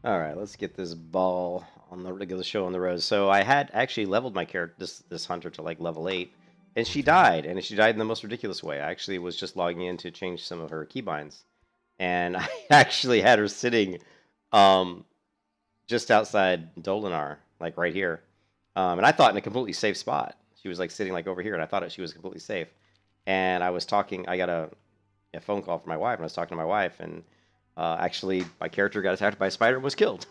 All right, let's get this ball on the regular show on the road. So I had actually leveled my character, this hunter, to like level 8, and she died, in the most ridiculous way. I actually was just logging in to change some of her keybinds, and I actually had her sitting um, just outside Dolinar, like right here, and I thought in a completely safe spot. She was like sitting like over here, and I thought she was completely safe. And I was talking. I got a phone call from my wife, and I was talking to my wife, and actually, my character got attacked by a spider and was killed.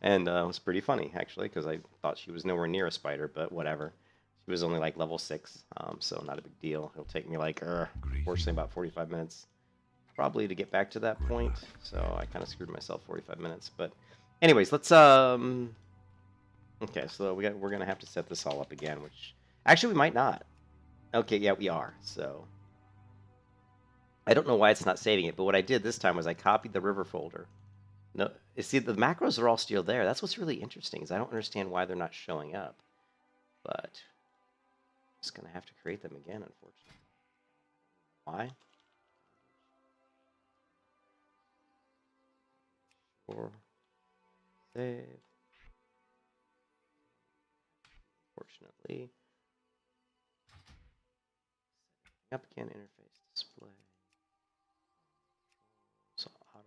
And it was pretty funny, actually, because I thought she was nowhere near a spider, but whatever. She was only like level 6, so not a big deal. It'll take me like, unfortunately, about 45 minutes probably to get back to that point. So I kind of screwed myself 45 minutes. But anyways, let's okay, so we're gonna have to set this all up again, which actually we might not. Okay, yeah, we are. So I don't know why it's not saving it, but what I did this time was I copied the river folder. No, you see, the macros are all still there. That's what's really interesting, is I don't understand why they're not showing up. But I'm just gonna have to create them again, unfortunately. Why? Or save. Unfortunately. Up again, interface display. So auto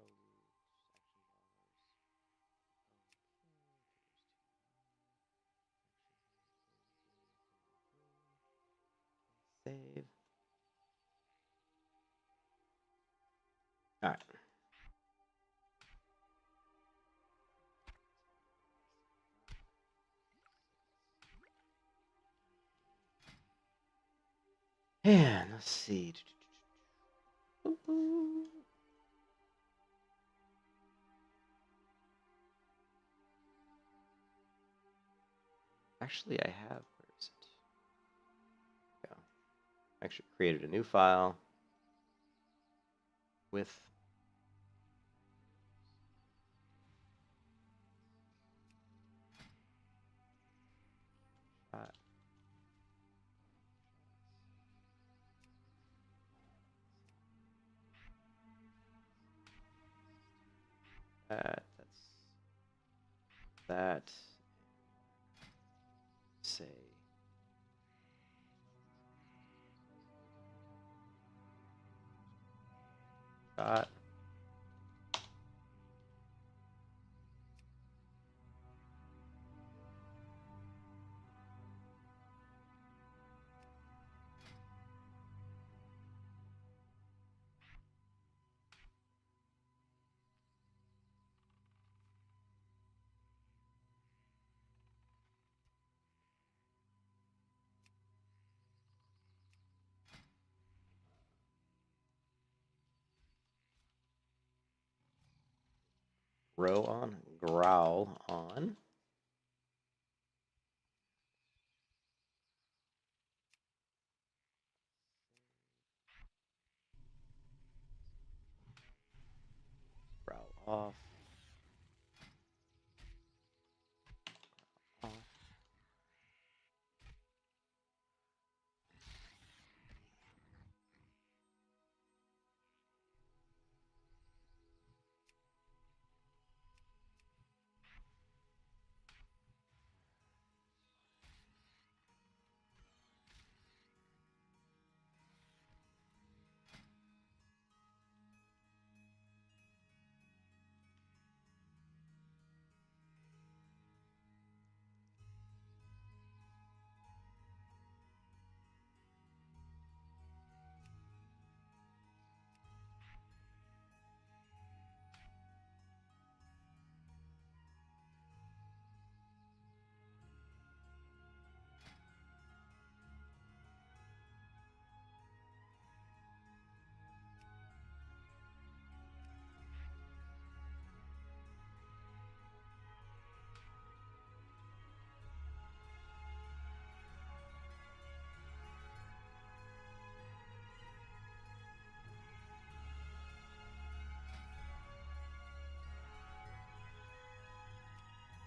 save. All right. And let's see. Actually, I have. Where is it? Go. Actually, created a new file with that. That's that. Say dot. Row on. Growl on. Growl off. Off.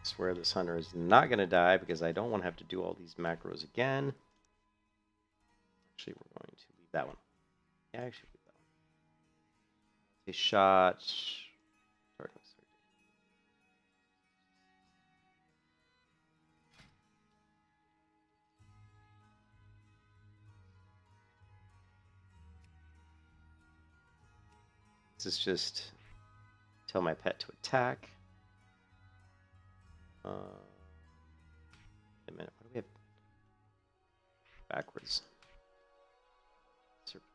Swear this hunter is not going to die because I don't want to have to do all these macros again. Actually, we're going to leave that one. Yeah, actually, leave that one. A shot. Let's just tell my pet to attack. Wait a minute. What do we have? Backwards. Surface.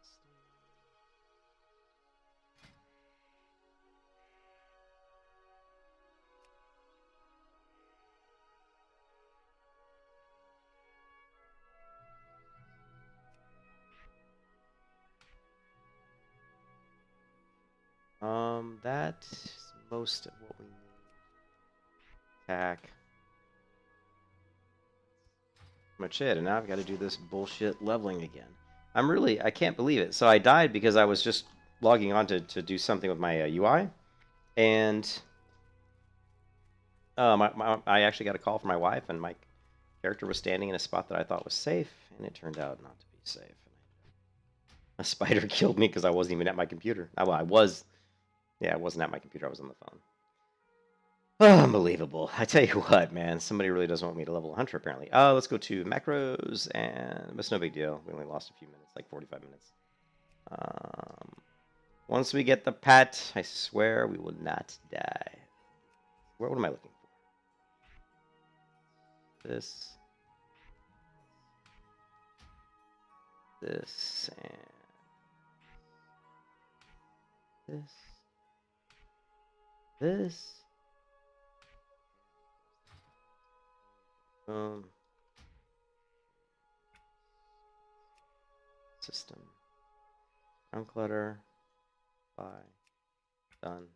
That's most of what we need. Attack. Much it, and now I've got to do this bullshit leveling again. I can't believe it. So I died because I was just logging on to do something with my UI, and I actually got a call from my wife, and my character was standing in a spot that I thought was safe, and it turned out not to be safe. A spider killed me because I wasn't even at my computer. Well, I was. Yeah, I wasn't at my computer. I was on the phone. Oh, unbelievable. I tell you what, man. Somebody really doesn't want me to level Hunter, apparently. Let's go to macros, and it's no big deal. We only lost a few minutes, like 45 minutes. Once we get the pet, I swear we will not die. What am I looking for? This, and this. System. Unclutter. Apply. Done.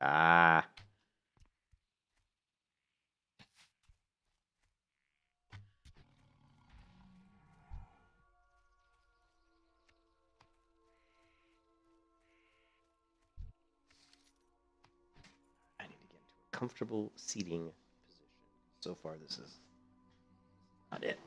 Ah. I need to get into a comfortable seating position. So far, this is not it.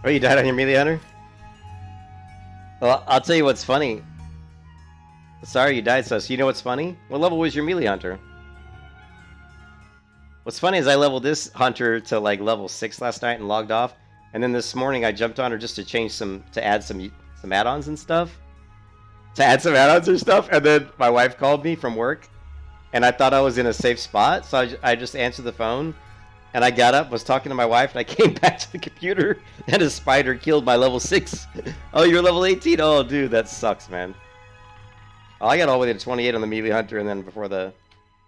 Oh, you died on your melee hunter? Well, I'll tell you what's funny. Sorry you died, Sus. You know what's funny? What level was your melee hunter? What's funny is I leveled this hunter to like level 6 last night and logged off, and then this morning I jumped on her just to change to add some add-ons and stuff. And then my wife called me from work, and I thought I was in a safe spot, so I just answered the phone, and I got up, was talking to my wife, and I came back to the computer, and a spider killed my level 6. Oh, you're level 18? Oh, dude, that sucks, man. Oh, I got all the way to 28 on the melee hunter, and then before the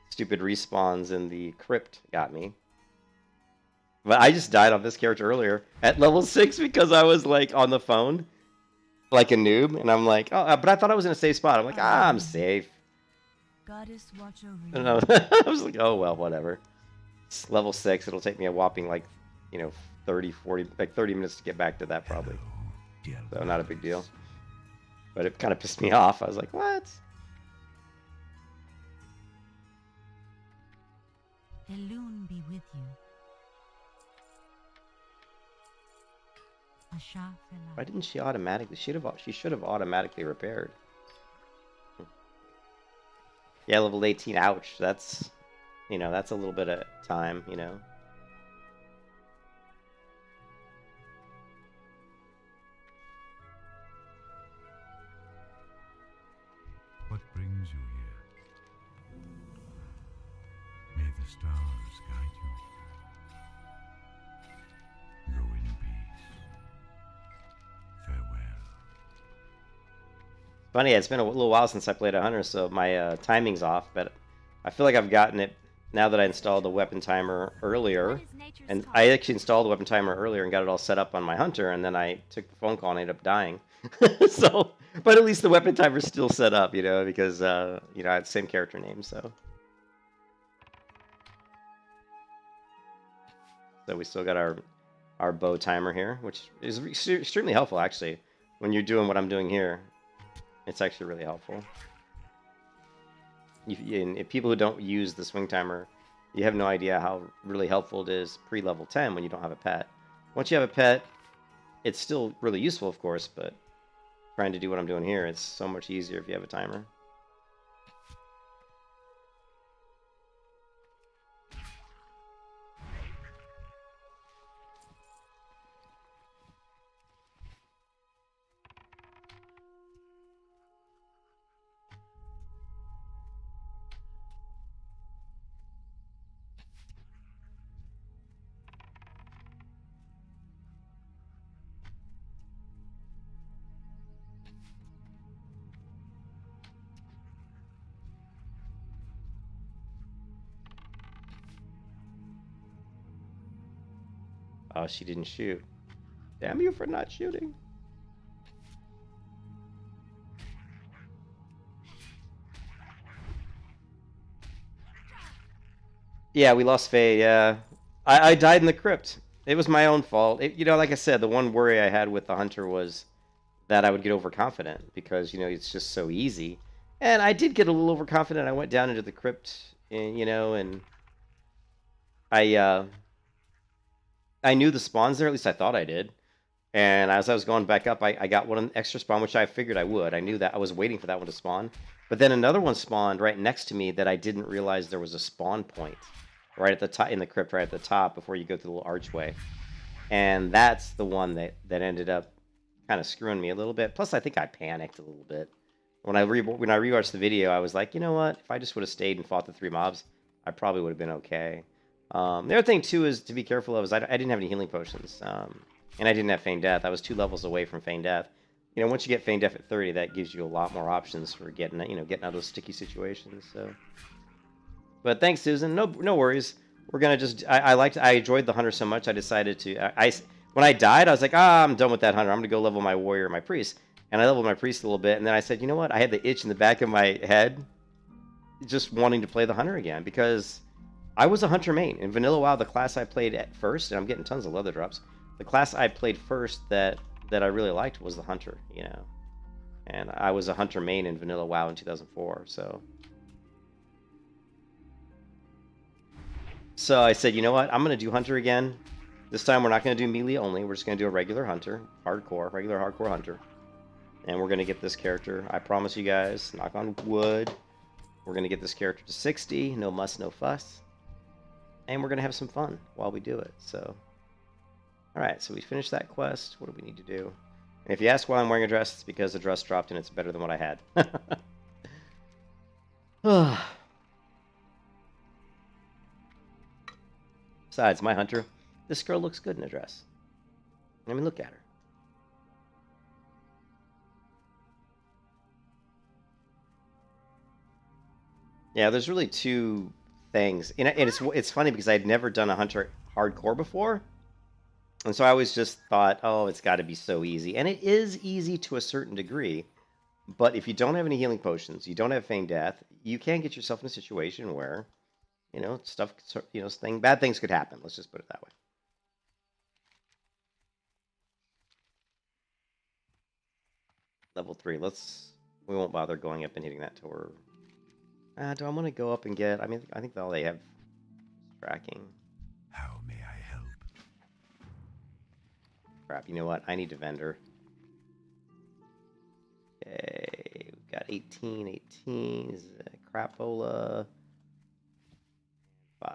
stupid respawns in the crypt got me. But I just died off this character earlier at level 6 because I was like on the phone like a noob, and I'm like, oh, but I thought I was in a safe spot. I'm like, I'm safe. Goddess watch over And I was like, oh well, whatever. It's level 6. It'll take me a whopping like, 30 minutes to get back to that probably. So not a big deal. But it kind of pissed me off. I was like, what? Elune be with you. Why didn't she automatically? She should have automatically repaired. Yeah, level 18. Ouch. That's, that's a little bit of time. What brings you here? May the stars guide you. Go in peace. Farewell. Funny, it's been a little while since I played a hunter, so my timing's off, but I feel like I've gotten it now that I installed the weapon timer earlier. And I actually installed the weapon timer earlier and got it all set up on my hunter, and then I took the phone call and ended up dying. So, but at least the weapon timer's still set up, because, I had the same character name, so. So we still got our bow timer here, which is extremely helpful, actually. When you're doing what I'm doing here, it's actually really helpful. If people who don't use the swing timer, you have no idea how really helpful it is pre-level 10 when you don't have a pet. Once you have a pet, it's still really useful, of course, but trying to do what I'm doing here, it's so much easier if you have a timer. Oh, she didn't shoot. Damn you for not shooting. Yeah, we lost Faye, yeah. I died in the crypt. It was my own fault. Like I said, the one worry I had with the hunter was that I would get overconfident because, it's just so easy. And I did get a little overconfident. I went down into the crypt, and I knew the spawns there, at least I thought I did. And as I was going back up, I got one extra spawn, which I figured I would. I knew that. I was waiting for that one to spawn. But then another one spawned right next to me that I didn't realize there was a spawn point right at the top in the crypt, right at the top before you go through the little archway. And that's the one that ended up kind of screwing me a little bit. Plus, I think I panicked a little bit. When I rewatched the video, I was like, you know what? If I just would have stayed and fought the 3 mobs, I probably would have been okay. The other thing, too, is to be careful of is I didn't have any healing potions. And I didn't have Feign Death. I was 2 levels away from Feign Death. Once you get Feign Death at 30, that gives you a lot more options for getting out of those sticky situations. So, but thanks, Susan. No worries. We're gonna just. I enjoyed the hunter so much. I decided to. When I died, I was like, I'm done with that hunter. I'm gonna go level my warrior, my priest, and I leveled my priest a little bit. And then I said, you know what? I had the itch in the back of my head, just wanting to play the hunter again because I was a hunter main in Vanilla WoW. The class I played at first, and I'm getting tons of leather drops. The class I played first that I really liked was the hunter, and I was a hunter main in Vanilla WoW in 2004. So I said, you know what? I'm gonna do hunter again, This time we're not going to do melee only. We're just going to do a regular hunter, regular hardcore hunter. And we're going to get this character, I promise you guys, knock on wood, we're going to get this character to 60, no muss, no fuss. And we're going to have some fun while we do it. So, alright, so we finished that quest. What do we need to do? And if you ask why I'm wearing a dress, it's because the dress dropped and it's better than what I had. Besides, my hunter, this girl looks good in a dress. I mean, look at her. Yeah, there's really two things. And it's funny because I'd never done a hunter hardcore before. And so I always just thought, oh, it's got to be so easy. And it is easy to a certain degree. But if you don't have any healing potions, you don't have feigned death, you can get yourself in a situation where, bad things could happen. Let's just put it that way. Level 3. We won't bother going up and hitting that till we're... do I want to go up and get... I mean, I think all they have is tracking. How may I help? Crap, you know what? I need a vendor. Okay, we've got 18. Is it crapola? 5.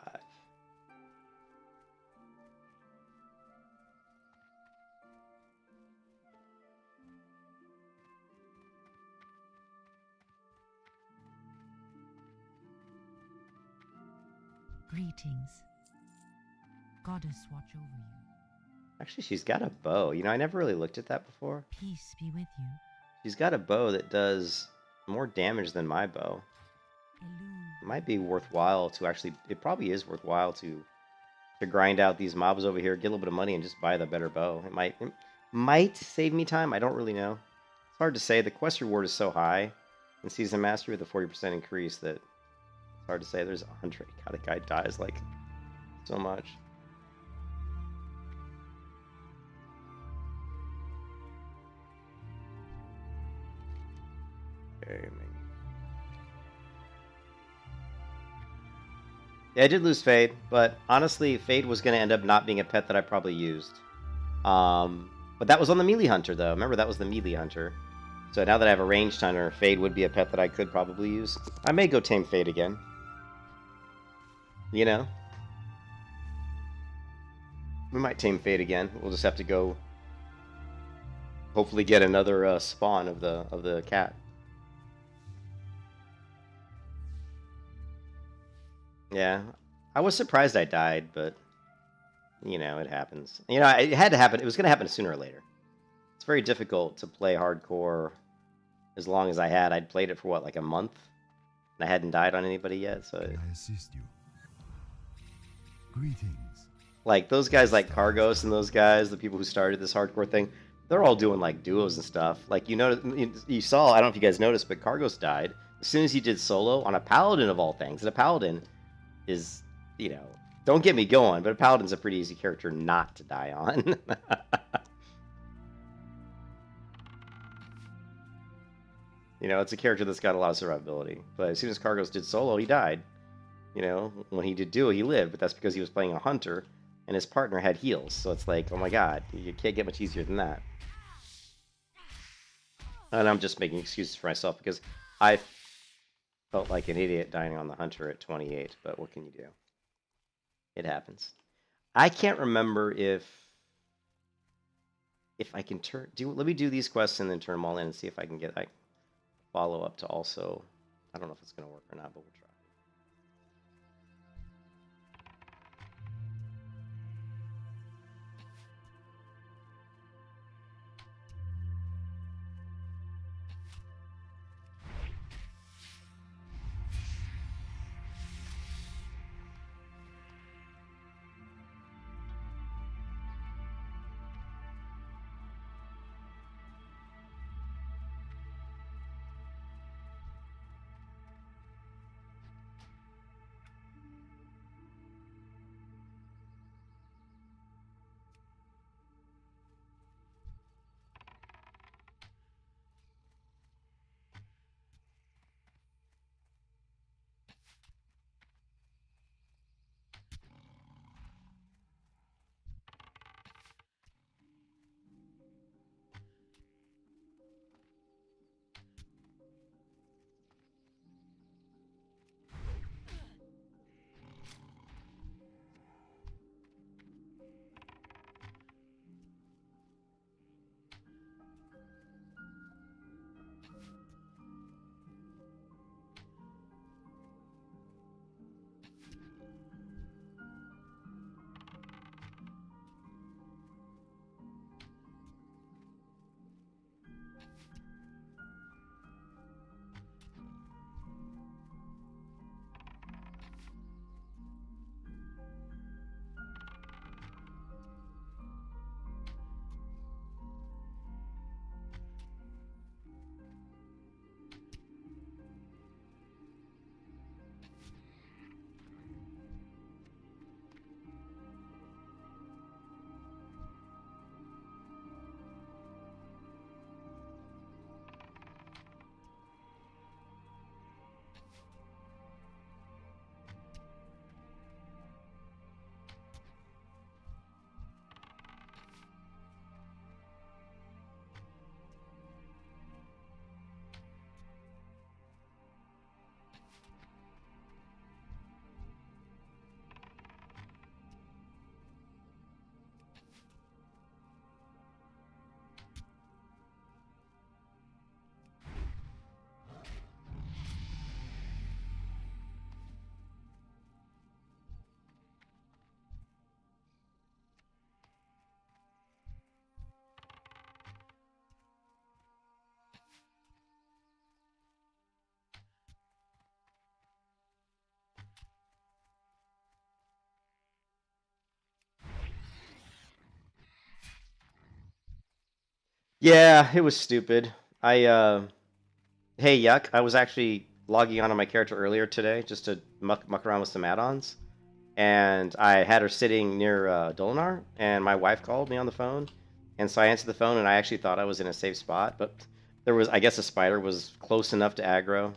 Greetings. Goddess watch over you. Actually, she's got a bow. I never really looked at that before. Peace be with you. She's got a bow that does more damage than my bow. Elune. It might be worthwhile to actually... It probably is worthwhile to grind out these mobs over here, get a little bit of money, and just buy the better bow. It might save me time. I don't really know. It's hard to say. The quest reward is so high in Season Mastery with a 40% increase that it's hard to say. There's 100. God, the guy dies like so much. Okay, maybe. Yeah, I did lose Fade, but honestly, Fade was going to end up not being a pet that I probably used. But that was on the melee hunter, though. Remember, that was the melee hunter. So now that I have a ranged hunter, Fade would be a pet that I could probably use. I may go tame Fade again. We might tame Fade again. We'll just have to go... hopefully get another spawn of the cat. Yeah, I was surprised I died, but, it happens. It had to happen. It was going to happen sooner or later. It's very difficult to play hardcore as long as I had. I'd played it for, like a month? And I hadn't died on anybody yet, so... Can I assist you? Greetings. Like, those guys like Cargos and those guys, the people who started this hardcore thing, they're all doing, like, duos and stuff. Like, you saw, I don't know if you guys noticed, but Cargos died as soon as he did solo on a Paladin of all things. And a Paladin... is, don't get me going, but a Paladin's a pretty easy character not to die on. It's a character that's got a lot of survivability. But as soon as Cargos did solo, he died. When he did duo, he lived, but that's because he was playing a hunter, and his partner had heals. So it's like, oh my god, you can't get much easier than that. And I'm just making excuses for myself, because I felt like an idiot dying on the hunter at 28, but what can you do? It happens. I can't remember if I can let me do these quests and then turn them all in and see if I can get follow up to also... I don't know if it's going to work or not, but we'll try. Yeah, it was stupid. Hey, Yuck, I was actually logging on my character earlier today just to muck around with some add-ons. And I had her sitting near Dolinar, and my wife called me on the phone. And so I answered the phone, and I actually thought I was in a safe spot, but there was, I guess a spider was close enough to aggro.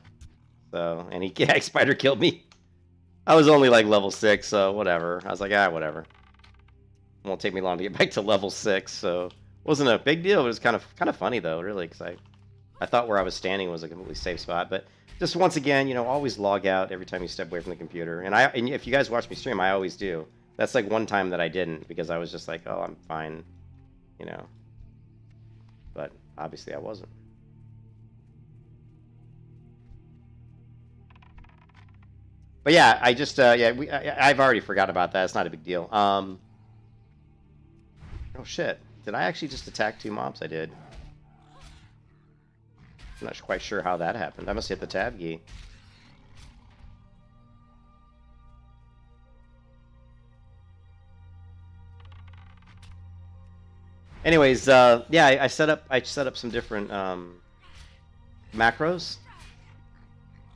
So, and yeah, spider killed me. I was only like level 6, so whatever. I was like, whatever. It won't take me long to get back to level 6, so it wasn't a big deal. It was kind of funny though, really, because I thought where I was standing was a completely safe spot. But just once again, always log out every time you step away from the computer. And if you guys watch me stream, I always do. That's like one time that I didn't because I was just like, oh, I'm fine, you know. But obviously I wasn't. But yeah, I just I've already forgot about that. It's not a big deal. Oh shit! Did I actually just attack 2 mobs? I did. I'm not quite sure how that happened. I must hit the tab key. Anyways, yeah, I set up some different macros.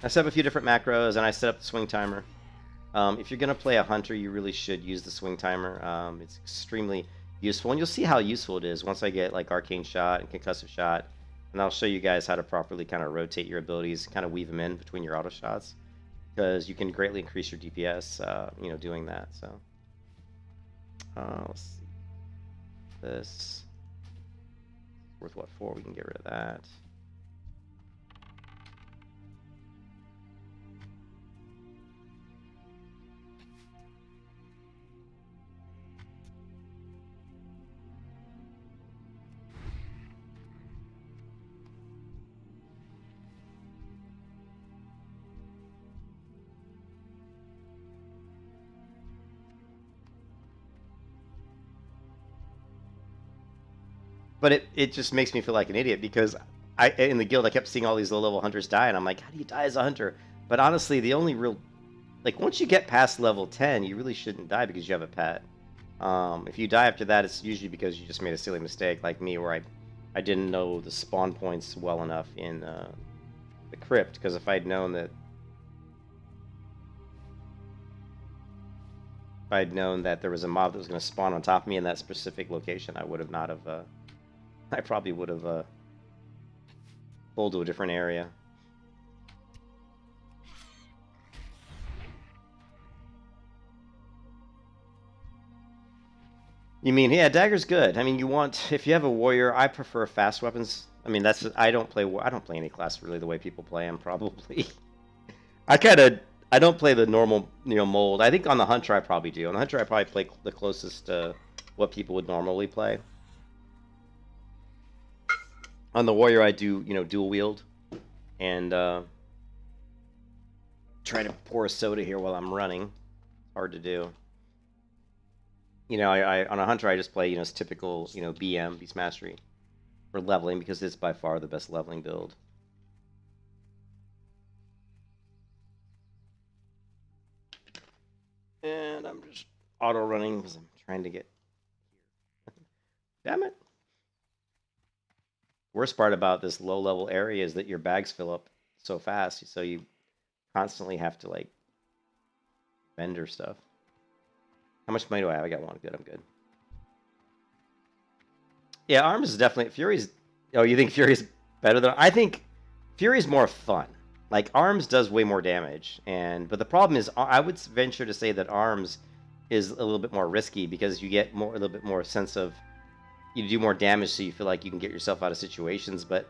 I set up a few different macros, and I set up the swing timer. If you're gonna play a hunter, you really should use the swing timer. It's extremely useful, and you'll see how useful it is once I get like arcane shot and concussive shot, and I'll show you guys how to properly kind of rotate your abilities, kind of weave them in between your auto shots, because you can greatly increase your DPS, doing that. So, let's see. This worth what for? We can get rid of that. But it just makes me feel like an idiot because in the guild I kept seeing all these low-level hunters die, and I'm like, how do you die as a hunter? But honestly, the only real, like, once you get past level 10, you really shouldn't die because you have a pet. If you die after that, it's usually because you just made a silly mistake, like me, where I didn't know the spawn points well enough in the crypt, because if I'd known that there was a mob that was going to spawn on top of me in that specific location, I would have not have. I probably would have pulled to a different area. You mean, yeah, dagger's good. I mean, if you have a warrior, I prefer fast weapons. I mean, I don't play any class really the way people play them. Probably, I don't play the normal mold. I think on the hunter I probably do. On the hunter I probably play the closest to what people would normally play. On the warrior, I do, dual wield, and try to pour a soda here while I'm running. Hard to do. I on a hunter, I just play, typical, BM, Beast Mastery, for leveling, because it's by far the best leveling build. And I'm just auto-running because I'm trying to get here. Damn it. Worst part about this low-level area is that your bags fill up so fast, so you constantly have to, like, vendor stuff. How much money do I have? I got 1. Good, I'm good. Yeah, Arms is definitely... Fury's... Oh, you think Fury's better than... I think Fury's more fun. Like, Arms does way more damage, but the problem is, I would venture to say that Arms is a little bit more risky, because you get a little bit more sense of... You do more damage, so you feel like you can get yourself out of situations. But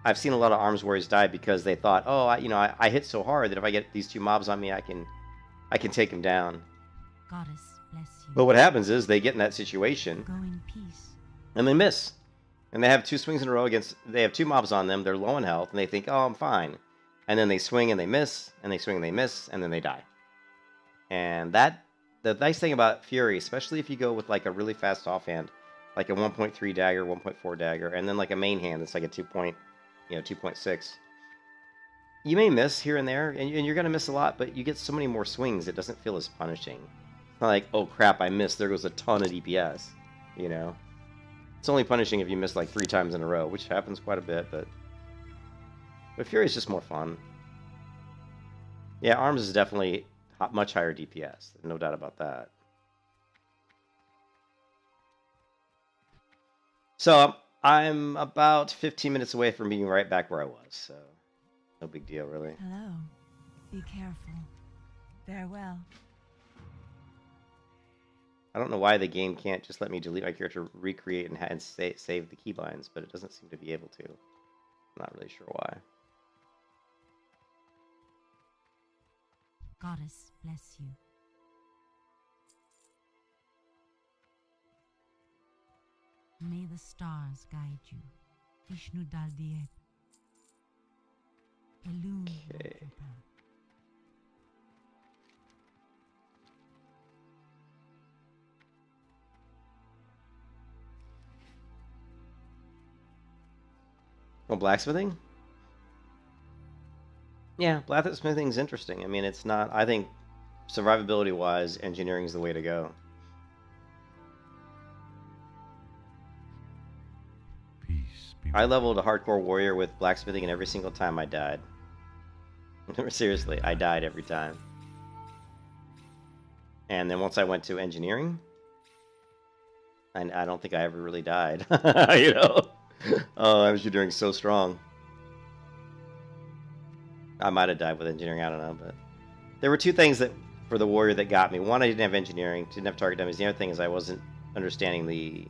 I've seen a lot of Arms warriors die because they thought, oh, I hit so hard that if I get these 2 mobs on me, I can take them down. Goddess bless you. But what happens is they get in that situation, Go in peace. and they miss, and they have 2 swings in a row against. They have 2 mobs on them. They're low in health, and they think, oh, I'm fine, and then they swing and they miss, and they swing and they miss, and then they die. And the nice thing about Fury, especially if you go with like a really fast offhand, like a 1.3 dagger, 1.4 dagger, and then like a main hand that's like a 2.6. You may miss here and there, and you're gonna miss a lot, but you get so many more swings, it doesn't feel as punishing. It's not like, oh crap, I missed, there goes a ton of DPS, It's only punishing if you miss like 3 times in a row, which happens quite a bit, but Fury is just more fun. Yeah, Arms is definitely much higher DPS. No doubt about that. So I'm about 15 minutes away from being right back where I was, so no big deal, really. Hello. Be careful. Farewell. I don't know why the game can't just let me delete my character, recreate, and save the keybinds, but it doesn't seem to be able to. I'm not really sure why. Goddess bless you. May the stars guide you. Vishnu Dal Diep. Illumine your path. Oh, blacksmithing? Yeah, blacksmithing's interesting. I mean, it's not... I think, survivability-wise, engineering is the way to go. Peace be I with leveled a hardcore warrior with blacksmithing, and every single time I died. Seriously, I died every time. And then once I went to engineering, and I don't think I ever really died. You know? Oh, engineering's so strong. I might have died with engineering, I don't know, but there were 2 things that for the warrior that got me. One, I didn't have engineering, didn't have target dummies. The other thing is I wasn't understanding the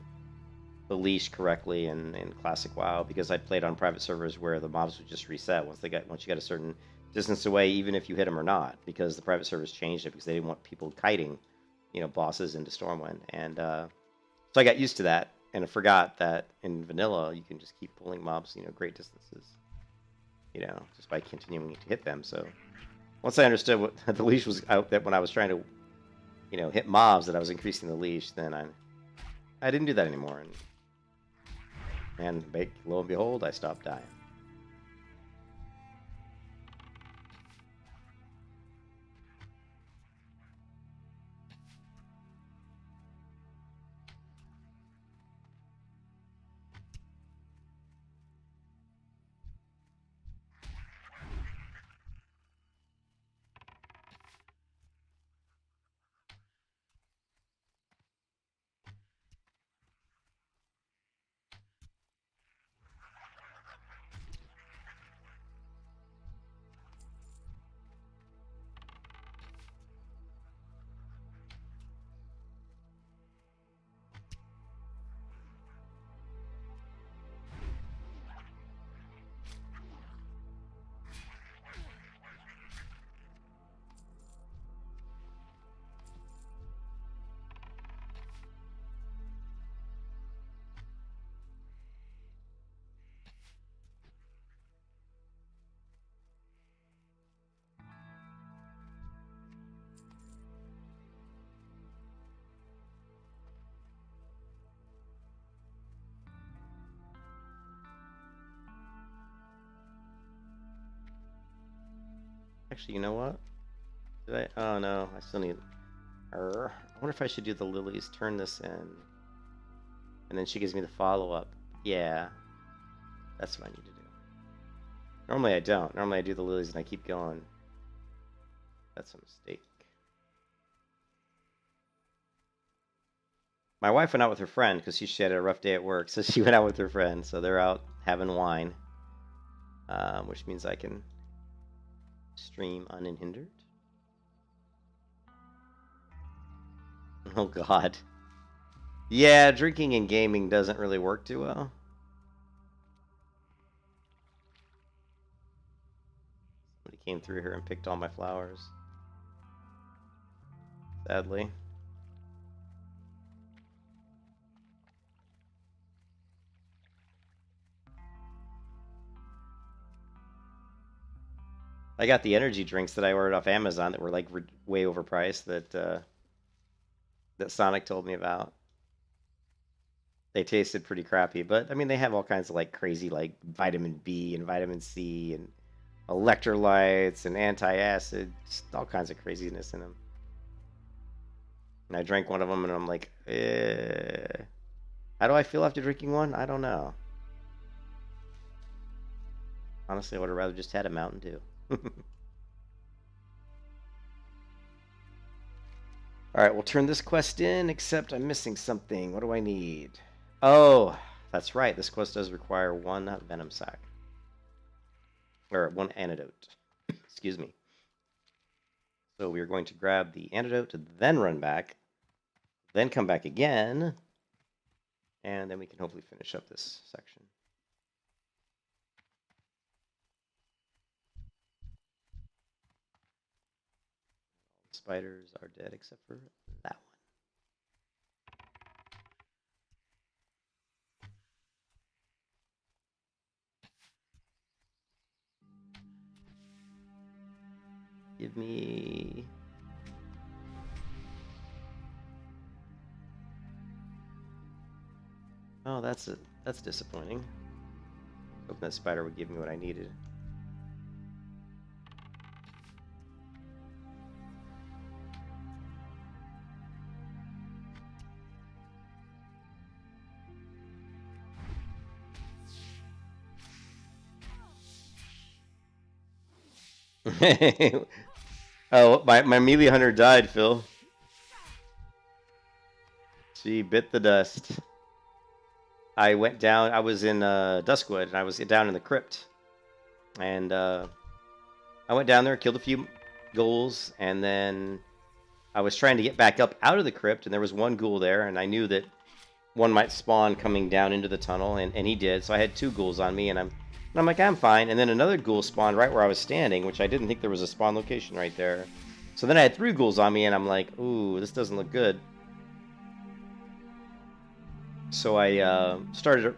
leash correctly in classic WoW, because I played on private servers where the mobs would just reset once you got a certain distance away, even if you hit them or not, because the private servers changed it because they didn't want people kiting, you know, bosses into Stormwind. And so I got used to that, and I forgot that in vanilla you can just keep pulling mobs, you know, great distances, you know, just by continuing to hit them. So once I understood what the leash was out, that when I was trying to, you know, hit mobs, that I was increasing the leash, then I didn't do that anymore, and lo and behold, I stopped dying. Actually, you know what? Did I? Oh no, I still need. I wonder if I should do the lilies. Turn this in, and then she gives me the follow-up. Yeah, that's what I need to do. Normally I don't. Normally I do the lilies and I keep going. That's a mistake. My wife went out with her friend because she had a rough day at work, so she went out with her friend. So they're out having wine, which means I can stream unhindered. Oh God. Yeah, drinking and gaming doesn't really work too well. Somebody came through here and picked all my flowers. Sadly. I got the energy drinks that I ordered off Amazon that were like way overpriced that Sonic told me about. They tasted pretty crappy, but I mean they have all kinds of like crazy like vitamin B and vitamin C and electrolytes and anti-acid, just all kinds of craziness in them. And I drank one of them and I'm like, eh. How do I feel after drinking one? I don't know. Honestly, I would have rather just had a Mountain Dew. Alright, we'll turn this quest in, except I'm missing something. What do I need? Oh, that's right. This quest does require one Venom Sac. Or one antidote. Excuse me. So we're going to grab the antidote, then run back, then come back again, and then we can hopefully finish up this section. Spiders are dead except for that one. Give me... Oh, that's disappointing. Hoping that spider would give me what I needed. Oh, my melee hunter died, Phil. She bit the dust. I went down. I was in Duskwood, and I was down in the crypt. And I went down there, killed a few ghouls, and then I was trying to get back up out of the crypt, and there was one ghoul there, and I knew that one might spawn coming down into the tunnel, and he did. So I had two ghouls on me, and I'm like, I'm fine. And then another ghoul spawned right where I was standing, which I didn't think there was a spawn location right there. So then I had three ghouls on me, and I'm like, ooh, this doesn't look good. So I started...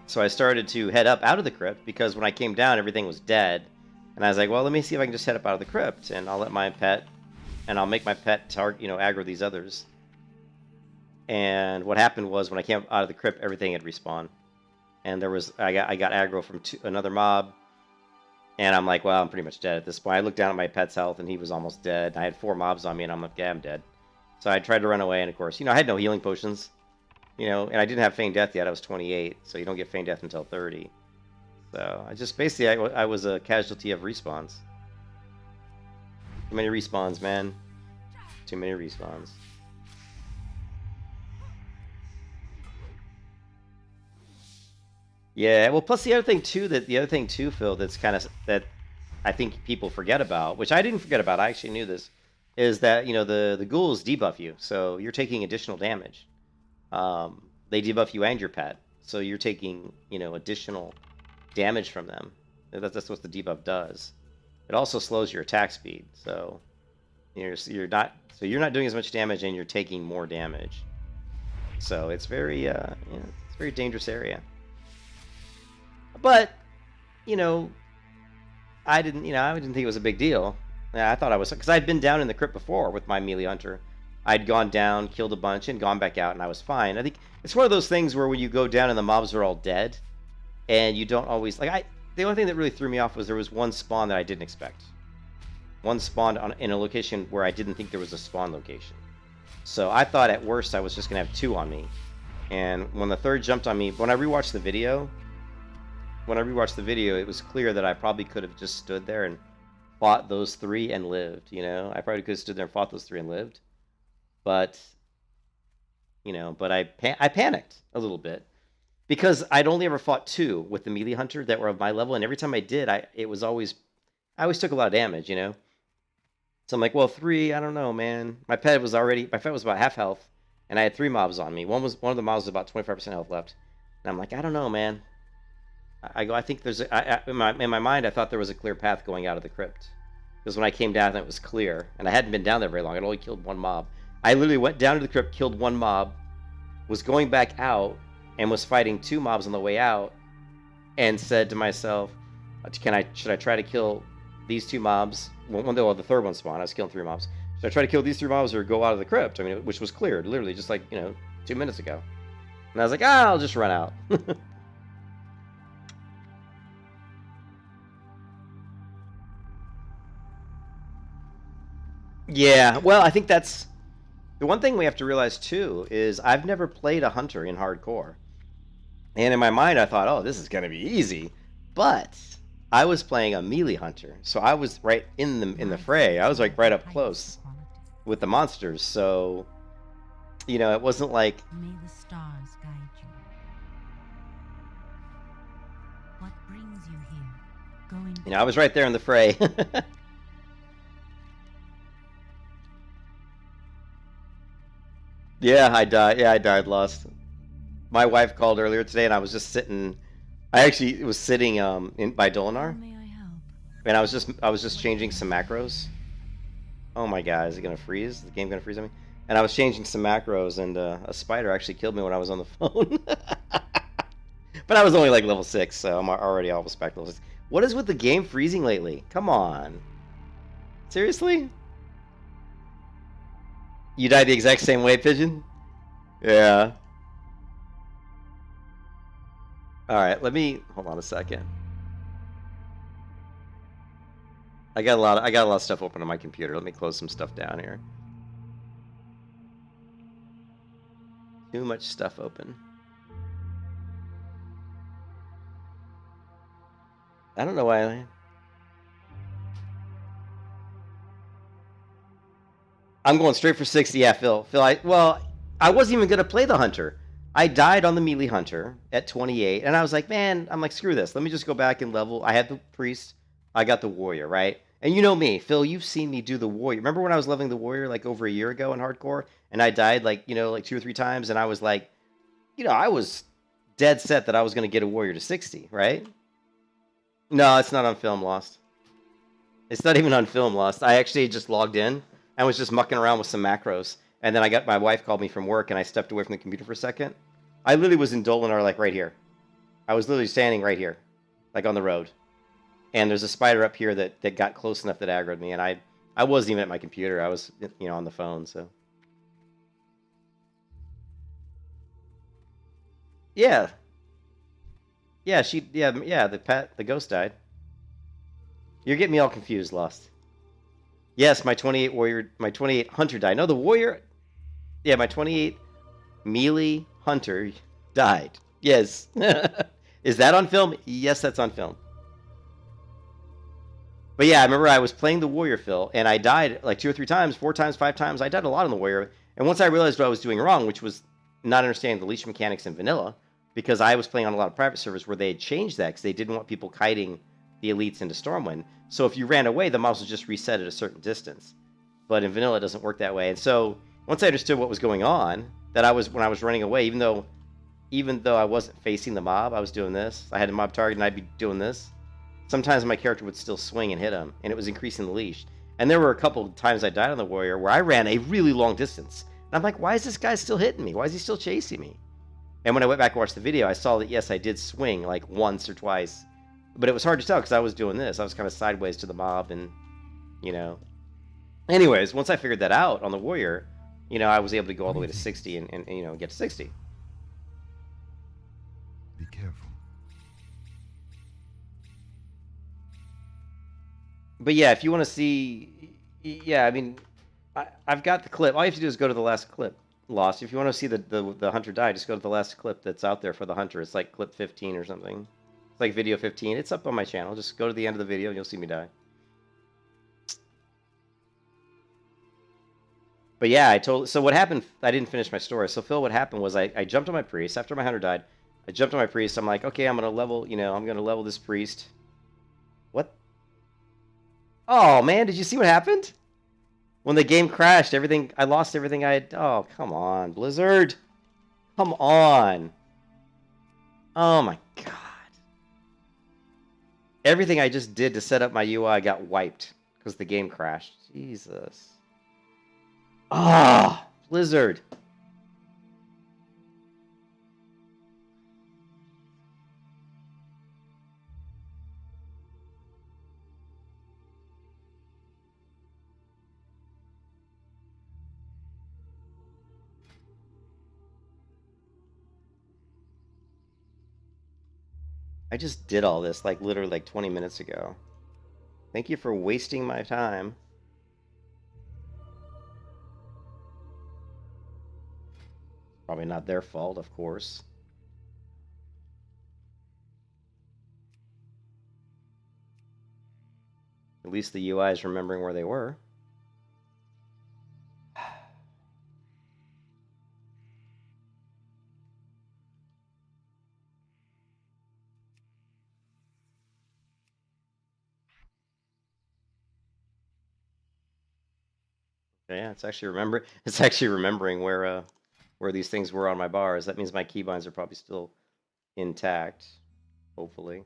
So I started to head up out of the crypt, because when I came down, everything was dead. And I was like, well, let me see if I can just head up out of the crypt, and I'll let my pet... And I'll make my pet target, aggro these others. And what happened was, when I came out of the crypt, everything had respawned. And there was... I got aggro from another mob. And I'm like, well, I'm pretty much dead at this point. I looked down at my pet's health, and he was almost dead. I had 4 mobs on me, and I'm like, yeah, I'm dead. So I tried to run away, and of course, I had no healing potions. And I didn't have Feigned Death yet. I was 28, so you don't get Feigned Death until 30. So I just, basically, I was a casualty of respawns. Too many respawns, man. Too many respawns. Yeah, well, plus the other thing too, Phil, that's kind of that I think people forget about, which I didn't forget about. I actually knew this, is that the ghouls debuff you, so you're taking additional damage. They debuff you and your pet, so you're taking additional damage from them. That's what the debuff does. It also slows your attack speed, so you're not doing as much damage, and you're taking more damage. So it's very it's a very dangerous area. But, I didn't think it was a big deal. I thought I was, because I'd been down in the crypt before with my melee hunter. I'd gone down, killed a bunch, and gone back out, and I was fine. I think it's one of those things where when you go down and the mobs are all dead, and you don't always, the only thing that really threw me off was there was one spawn that I didn't expect. One spawned in a location where I didn't think there was a spawn location. So I thought at worst I was just going to have 2 on me. And when the third jumped on me, when I rewatched the video, it was clear that I probably could have just stood there and fought those 3 and lived, I probably could have stood there and fought those 3 and lived. But, but I panicked a little bit. Because I'd only ever fought 2 with the melee hunter that were of my level, and every time I did, I always took a lot of damage, So I'm like, well, 3, I don't know, man. My pet was about half health, and I had 3 mobs on me. One of the mobs was about 25% health left. And I'm like, I don't know, man. I think there's in my mind I thought there was a clear path going out of the crypt, because when I came down it was clear, and I hadn't been down there very long. I'd only killed 1 mob. I literally went down to the crypt, killed 1 mob, was going back out, and was fighting 2 mobs on the way out, and said to myself, should I try to kill these 2 mobs? The third one spawned. I was killing 3 mobs. Should I try to kill these 3 mobs or go out of the crypt? Which was cleared literally just 2 minutes ago. And I was like, I'll just run out. Yeah, well, I think that's the one thing we have to realize too is I've never played a hunter in hardcore. And in my mind I thought, "Oh, this is going to be easy." But I was playing a melee hunter. So I was right in the fray. I was like right up close with the monsters. So, it wasn't like May the stars guide you. What brings you here? Going. I was right there in the fray. Yeah, I died. Yeah, I died lost. My wife called earlier today, and I was just sitting. I actually was sitting in by How Dolinar, may I help? and I was just changing some macros. Oh my god, is it gonna freeze? Is the game gonna freeze on me? And I was changing some macros, and a spider actually killed me when I was on the phone. But I was only like level 6, so I'm already almost back to level 6. What is with the game freezing lately? Come on, seriously? You died the exact same way, Pigeon? Yeah. All right, let me hold on a second. I got a lot of stuff open on my computer. Let me close some stuff down here. Too much stuff open. I don't know why. I'm going straight for 60. Yeah, Phil. I wasn't even gonna play the hunter. I died on the melee hunter at 28, and I was like, man, I'm like, screw this. Let me just go back and level. I had the priest. I got the warrior, right? And you know me, Phil. You've seen me do the warrior. Remember when I was leveling the warrior like over a year ago in hardcore, and I died like like 2 or 3 times, and I was like, I was dead set that I was gonna get a warrior to 60, right? No, it's not on film, Lost. It's not even on film, Lost. I actually just logged in and was just mucking around with some macros. And then my wife called me from work, and I stepped away from the computer for a second. I literally was in Dolinar, like right here. I was literally standing right here, like on the road. And there's a spider up here that got close enough that aggroed me. And I wasn't even at my computer. I was, on the phone. So yeah, yeah, yeah. The ghost died. You're getting me all confused, Lost. Yes, my 28 hunter died. No, the warrior. Yeah, my 28 melee hunter died. Yes. Is that on film? Yes, that's on film. But yeah, I remember I was playing the warrior, Phil, and I died like 2 or 3 times, 4 times, 5 times. I died a lot on the warrior. And once I realized what I was doing wrong, which was not understanding the leash mechanics in vanilla, because I was playing on a lot of private servers where they had changed that because they didn't want people kiting the elites into Stormwind. So if you ran away, the mouse would just reset at a certain distance. But in vanilla, it doesn't work that way. And so once I understood what was going on, when I was running away, even though I wasn't facing the mob, I was doing this. I had a mob target, and I'd be doing this. Sometimes my character would still swing and hit him, and it was increasing the leash. And there were a couple of times I died on the warrior where I ran a really long distance. And I'm like, why is this guy still hitting me? Why is he still chasing me? And when I went back and watched the video, I saw that, yes, I did swing like once or twice. But it was hard to tell because I was doing this. I was kind of sideways to the mob and, Anyways, once I figured that out on the warrior, I was able to go all the way to 60 and get to 60. Be careful. But yeah, if you want to see, yeah, I mean, I've got the clip. All you have to do is go to the last clip, Lost. If you want to see the hunter die, just go to the last clip that's out there for the hunter. It's like clip 15 or something. It's like video 15. It's up on my channel. Just go to the end of the video and you'll see me die. But yeah, so what happened, I didn't finish my story. So Phil, what happened was I jumped on my priest. After my hunter died, I jumped on my priest. I'm like, okay, I'm going to level, I'm going to level this priest. What? Oh, man, did you see what happened? When the game crashed, I lost everything I had. Oh, come on, Blizzard. Come on. Oh, my God. Everything I just did to set up my UI got wiped because the game crashed. Jesus. Ah, Blizzard. I just did all this like literally like 20 minutes ago. Thank you for wasting my time. Probably not their fault, of course. At least the UI is remembering where they were. Yeah, it's actually remembering where these things were on my bars. That means my keybinds are probably still intact, hopefully.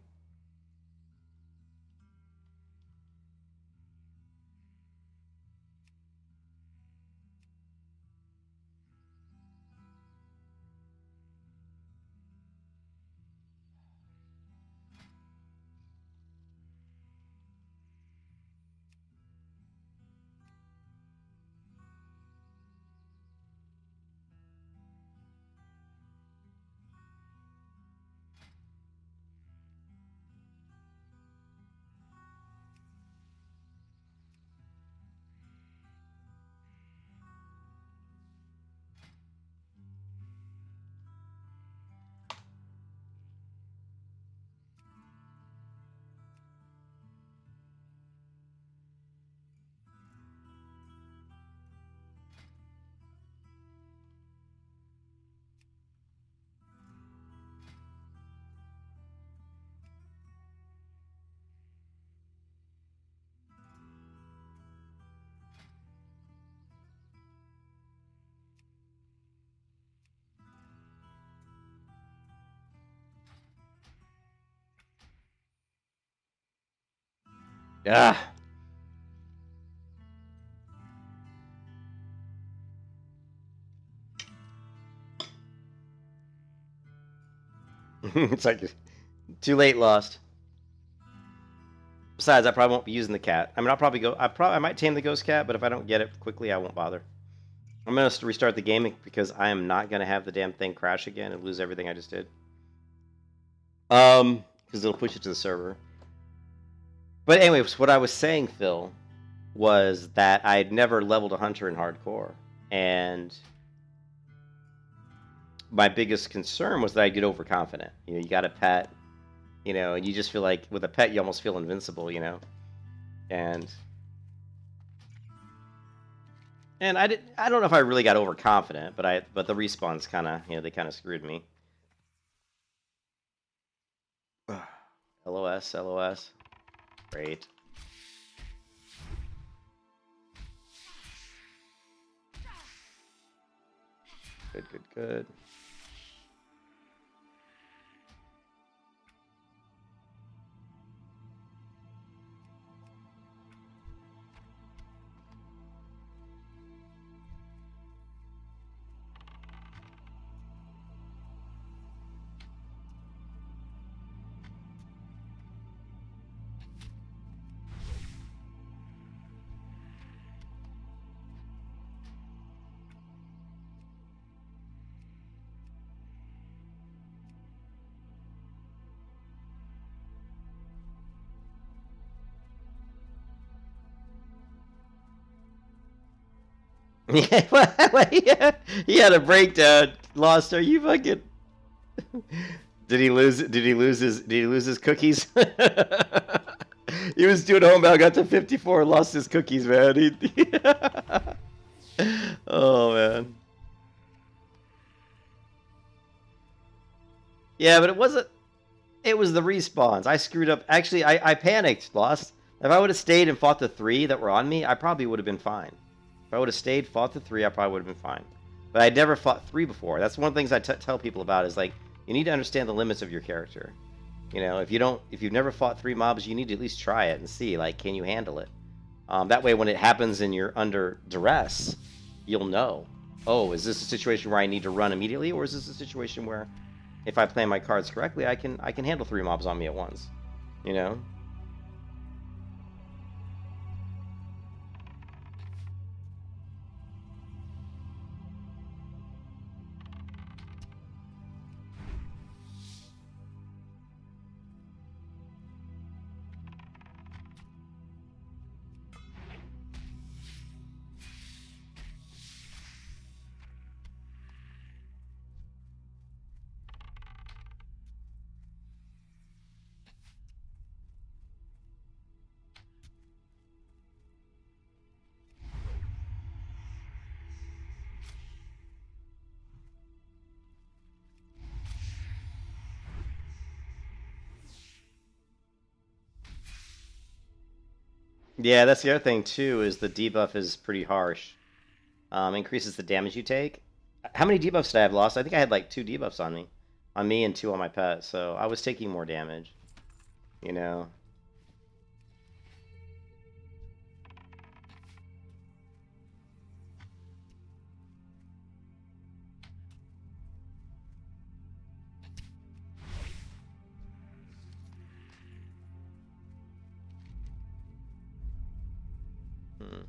Ah. It's like too late, lost. Besides, I probably won't be using the cat. I mean, I'll probably go. I might tame the ghost cat, but if I don't get it quickly, I won't bother. I'm gonna restart the game because I am not gonna have the damn thing crash again and lose everything I just did. Because it'll push it to the server. But anyways, what I was saying, Phil, was that I'd never leveled a hunter in hardcore, and my biggest concern was that I get overconfident. You know, you got a pet, you know, and you just feel like with a pet you almost feel invincible, you know, and I don't know if I really got overconfident, but the respawns kind of, you know, they kind of screwed me. LOS, LOS. Great. Good, good, good. Yeah, he had a breakdown. Lost. Are you fucking? Did he lose? Did he lose his? Did he lose his cookies? He was doing homebound, got to 54, lost his cookies, man. Oh man. Yeah, but it wasn't. It was the respawns. I screwed up. Actually, I panicked, lost. If I would have stayed and fought the 3 that were on me, I probably would have been fine. If I would have stayed, fought the 3, I probably would have been fine. But I'd never fought 3 before. That's one of the things I tell people about is like, you need to understand the limits of your character. You know, if you've never fought 3 mobs, you need to at least try it and see, like, can you handle it? That way, when it happens and you're under duress, you'll know. Oh, is this a situation where I need to run immediately, or is this a situation where, if I play my cards correctly, I can handle 3 mobs on me at once? You know. Yeah, that's the other thing too, is the debuff is pretty harsh. Increases the damage you take. How many debuffs did I have lost? I think I had like 2 debuffs on me and 2 on my pet, so I was taking more damage, you know. Hmm.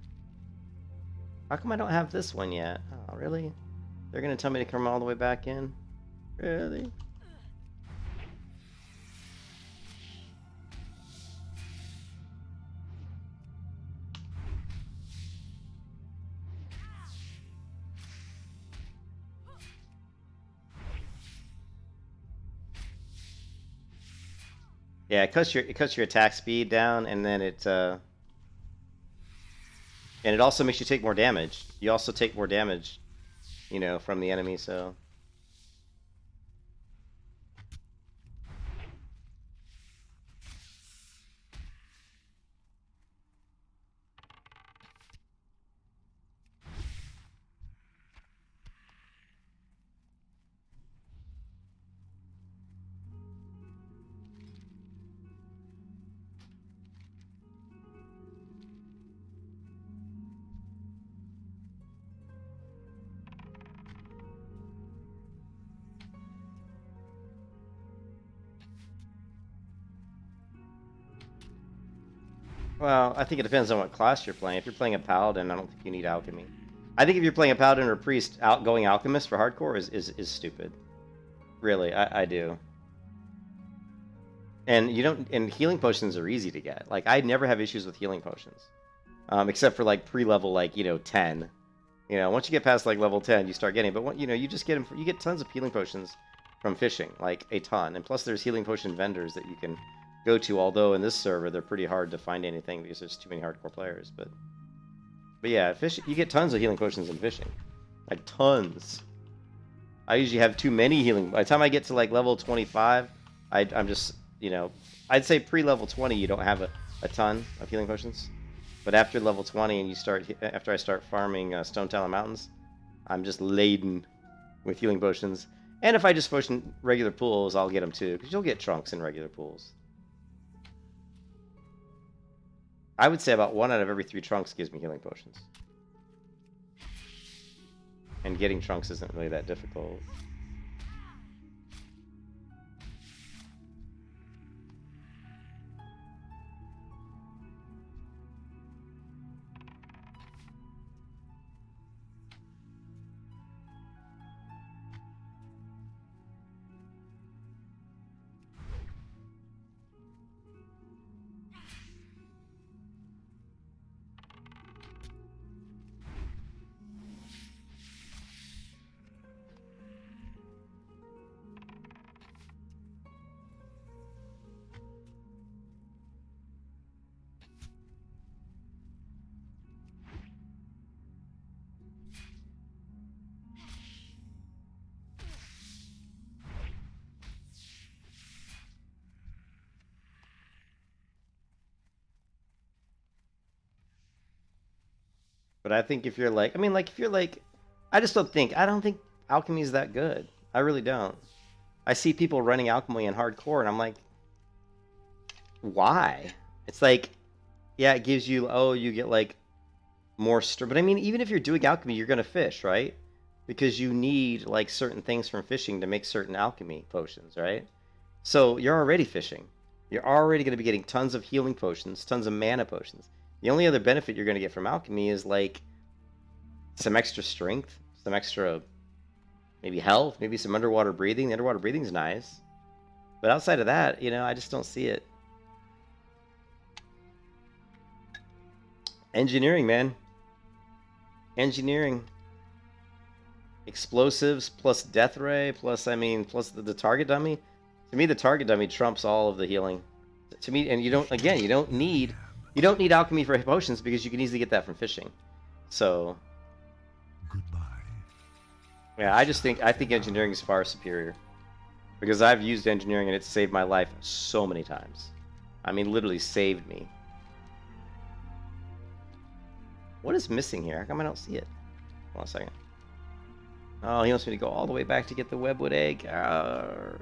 How come I don't have this one yet? Oh, really? They're gonna tell me to come all the way back in? Really? Yeah, it cuts your attack speed down, and then and it also makes you take more damage. You also take more damage, you know, from the enemy. So well, I think it depends on what class you're playing. If you're playing a paladin, I don't think you need alchemy. I think if you're playing a paladin or a priest, going alchemist for hardcore is stupid. Really, I do. And you don't. And healing potions are easy to get. Like I never have issues with healing potions, except for like pre-level, like 10. You know, once you get past like level 10, you start getting. But you just get them. You get tons of healing potions from fishing, like a ton. And plus, there's healing potion vendors that you can go to. Although in this server, they're pretty hard to find anything because there's too many hardcore players. But yeah, fish. You get tons of healing potions in fishing, like tons. I usually have too many healing. By the time I get to like level 25, I'm just I'd say pre-level 20 you don't have a ton of healing potions. But after level 20 and after I start farming Stone Talon Mountains, I'm just laden with healing potions. And if I just potion regular pools, I'll get them too, because you'll get trunks in regular pools. I would say about 1 out of every 3 trunks gives me healing potions. And getting trunks isn't really that difficult. But I think if you're like, I just I don't think alchemy is that good. I really don't. I see people running alchemy in hardcore, and I'm like, why? It's like, yeah, it gives you, you get like more but I mean, even if you're doing alchemy, you're gonna fish, right? Because you need like certain things from fishing to make certain alchemy potions, right? So you're already fishing. You're already going to be getting tons of healing potions, tons of mana potions. The only other benefit you're going to get from alchemy is like some extra strength, some extra maybe health, maybe some underwater breathing. The underwater breathing's nice. But outside of that, I just don't see it. Engineering, man. Engineering. Explosives plus death ray plus plus the target dummy. To me, the target dummy trumps all of the healing. To me, and you don't need alchemy for potions because you can easily get that from fishing. So, Goodbye. yeah, I think engineering is far superior because I've used engineering and it's saved my life so many times. I mean, literally saved me. What is missing here? How come I don't see it? Hold on a second. Oh, he wants me to go all the way back to get the webwood egg. Arr.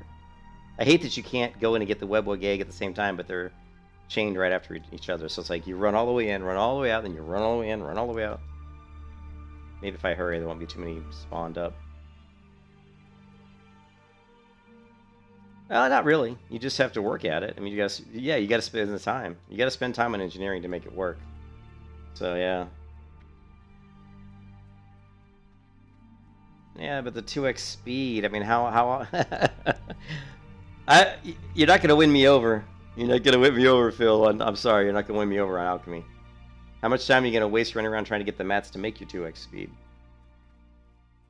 I hate that you can't go in and get the webwood egg at the same time, but they're chained right after each other. So it's like you run all the way in, run all the way out, then you run all the way in, run all the way out. Maybe if I hurry, there won't be too many spawned up. Not really. You just have to work at it. I mean, you gotta spend the time. You gotta spend time on engineering to make it work. So yeah. Yeah, but the 2x speed. I mean, how? You're not gonna win me over. You're not gonna win me over, Phil. I'm sorry, you're not gonna win me over on alchemy. How much time are you gonna waste running around trying to get the mats to make your 2x speed?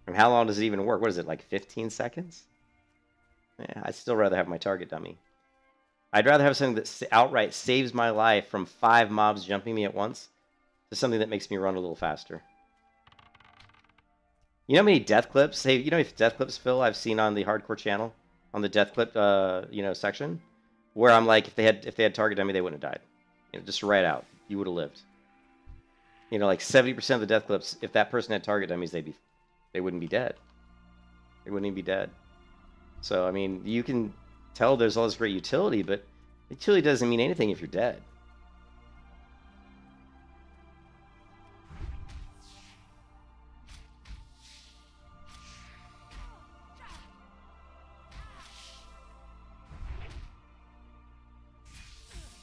And how long does it even work? What is it, like 15 seconds? Yeah, I'd still rather have my target dummy. I'd rather have something that outright saves my life from 5 mobs jumping me at once to something that makes me run a little faster. You know how many death clips? Hey, you know how many death clips, Phil, I've seen on the hardcore channel, on the death clip, section, where I'm like, if they had target dummy, they wouldn't have died. Just right out, you would have lived. Like 70% of the death clips, if that person had target dummies, they wouldn't be dead. They wouldn't even be dead. So, I mean, you can tell there's all this great utility, but utility doesn't mean anything if you're dead.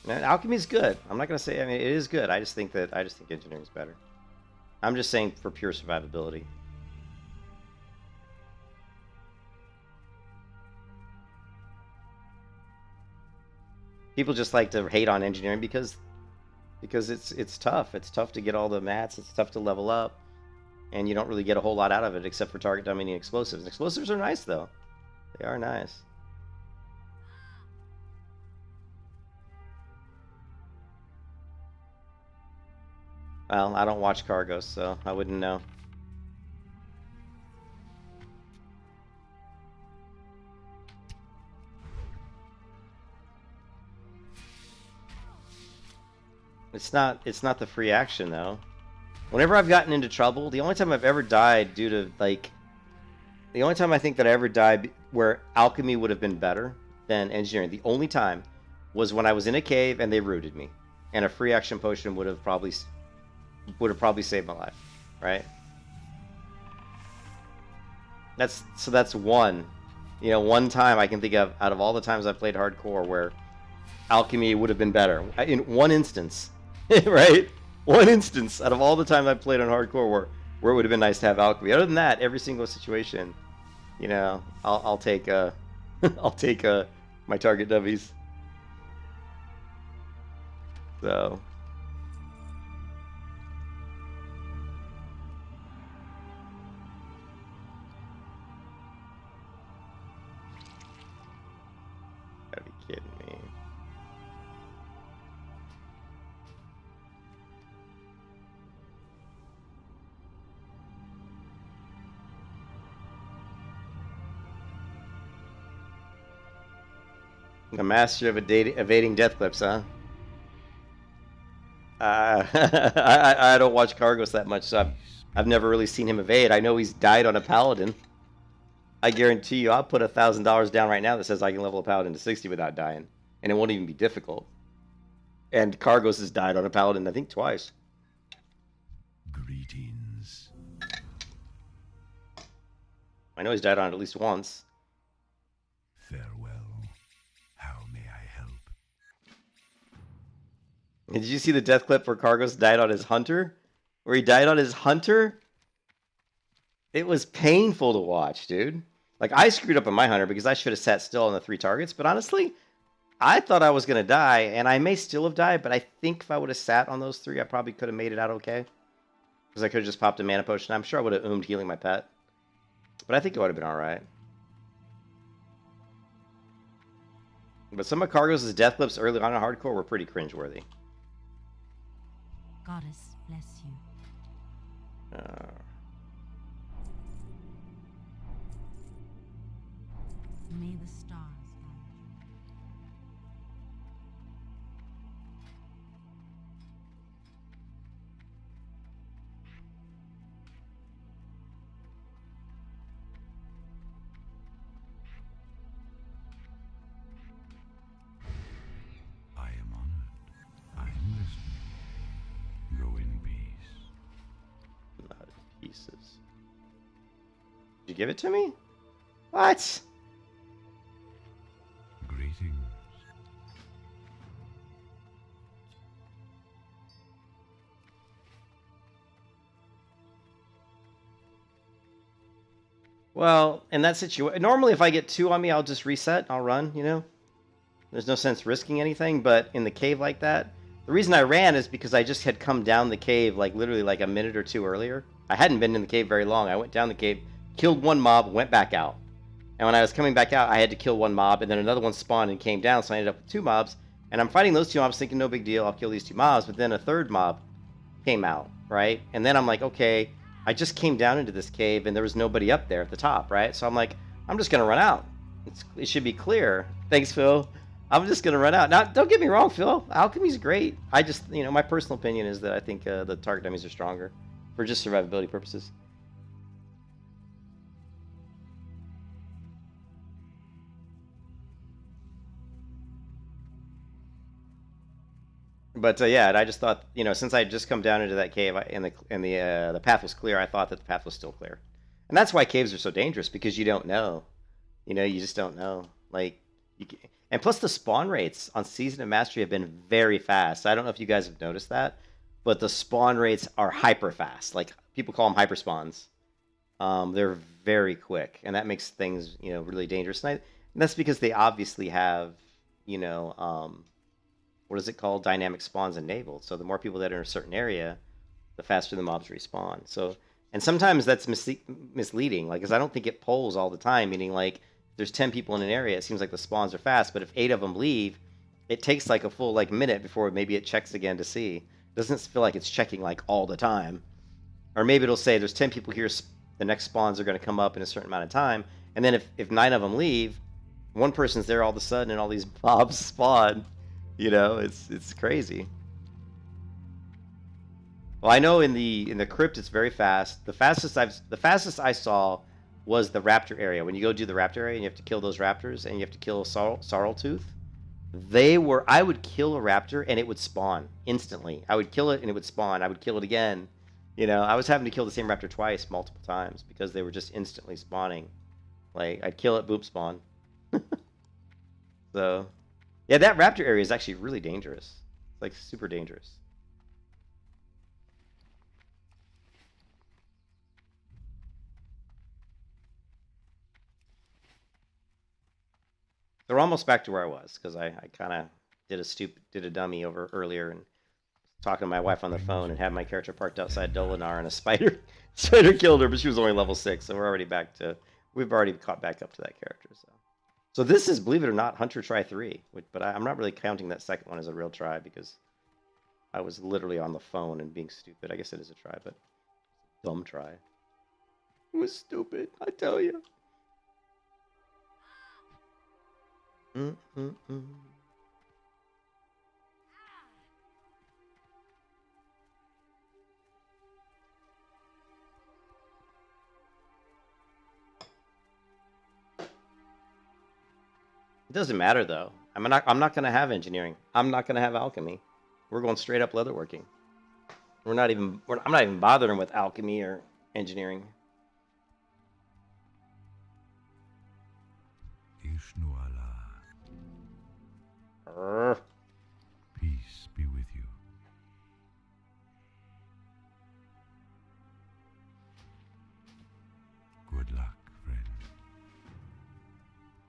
And alchemy is good. I'm not gonna say. I mean, it is good. I just think engineering is better. I'm just saying for pure survivability. People just like to hate on engineering because it's tough. It's tough to get all the mats. It's tough to level up, and you don't really get a whole lot out of it except for target dummy and explosives. Explosives are nice though. They are nice. Well, I don't watch Cargos, so I wouldn't know. It's not the free action though. Whenever I've gotten into trouble, the only time I've ever died due to the only time I think that I ever died where alchemy would have been better than engineering, the only time was when I was in a cave and they rooted me, and a free action potion would have probably saved my life, right? That's one time I can think of out of all the times I've played hardcore where alchemy would have been better. In one instance, right? One instance out of all the time I've played on hardcore where it would have been nice to have alchemy. Other than that, every single situation, I'll take I'll take my target dummies. So. Gotta be kidding me. A master of evading death clips, huh? I don't watch Cargos that much, so I've never really seen him evade. I know he's died on a paladin. I guarantee you, I'll put $1,000 down right now that says I can level a paladin to 60 without dying, and it won't even be difficult. And Cargos has died on a paladin, I think, twice. Greetings. I know he's died on it at least once. Farewell. How may I help? Did you see the death clip where Cargos died on his hunter? Where he died on his hunter? It was painful to watch, dude. Like, I screwed up on my hunter because I should have sat still on the 3 targets, but honestly, I thought I was going to die, and I may still have died, but I think if I would have sat on those 3, I probably could have made it out okay. Because I could have just popped a mana potion. I'm sure I would have oomed healing my pet. But I think it would have been alright. But some of Cargos' death clips early on in hardcore were pretty cringeworthy. Goddess bless you. May the stars guide Did you give it to me? What? Greetings. Well, in that situation, normally if I get 2 on me, I'll just reset. I'll run, you know? There's no sense risking anything, but in the cave like that, the reason I ran is because I just had come down the cave like literally like a minute or 2 earlier. I hadn't been in the cave very long. I went down the cave, killed 1 mob, went back out. And when I was coming back out, I had to kill 1 mob, and then another one spawned and came down, so I ended up with 2 mobs. And I'm fighting those 2 mobs thinking no big deal, I'll kill these 2 mobs, but then a 3rd mob came out, right? And then I'm like, okay, I just came down into this cave and there was nobody up there at the top, right? So I'm like, I'm just gonna run out. It should be clear. Thanks, Phil. I'm just gonna run out. Now, don't get me wrong, Phil. Alchemy's great. I just, you know, my personal opinion is that I think the target dummies are stronger for just survivability purposes. But yeah, and I just thought, you know, since I had just come down into that cave and the path was clear, I thought that the path was still clear, and that's why caves are so dangerous because you don't know, you know, you just don't know. Like, and plus the spawn rates on Season of Mastery have been very fast. I don't know if you guys have noticed that, but the spawn rates are hyper fast. Like people call them hyper spawns. They're very quick, and that makes things, you know, really dangerous. And that's because they obviously have, you know, what is it called? Dynamic spawns enabled. So the more people that are in a certain area, the faster the mobs respawn. So, and sometimes that's misleading, like, because I don't think it polls all the time, meaning like if there's 10 people in an area, it seems like the spawns are fast, but if 8 of them leave, it takes like a full like minute before maybe it checks again to see. It doesn't feel like it's checking like all the time. Or maybe it'll say there's 10 people here, the next spawns are going to come up in a certain amount of time, and then if 9 of them leave, one person's there all of a sudden and all these mobs spawn. You know, it's crazy. Well, I know in the crypt it's very fast. The fastest I saw was the raptor area. When you go do the raptor area and you have to kill those raptors and you have to kill Sarltooth, I would kill a raptor and it would spawn instantly. I would kill it and it would spawn. I would kill it again. You know, I was having to kill the same raptor twice, multiple times, because they were just instantly spawning. Like, I'd kill it, boop, spawn. So, yeah, that raptor area is actually really dangerous. It's like super dangerous. So we're almost back to where I was, because I kind of did a dummy over earlier and talking to my wife on the phone and had my character parked outside Dolinar and a spider killed her, but she was only level 6, so we've already caught back up to that character. So this is, believe it or not, Hunter Try 3, but I'm not really counting that second one as a real try because I was literally on the phone and being stupid. I guess it is a try, but dumb try. It was stupid, I tell you. Mm-mm-mm. It doesn't matter though. I'm not gonna have engineering. I'm not gonna have alchemy. We're going straight up leatherworking. I'm not even bothering with alchemy or engineering. Peace be with you. Good luck, friend.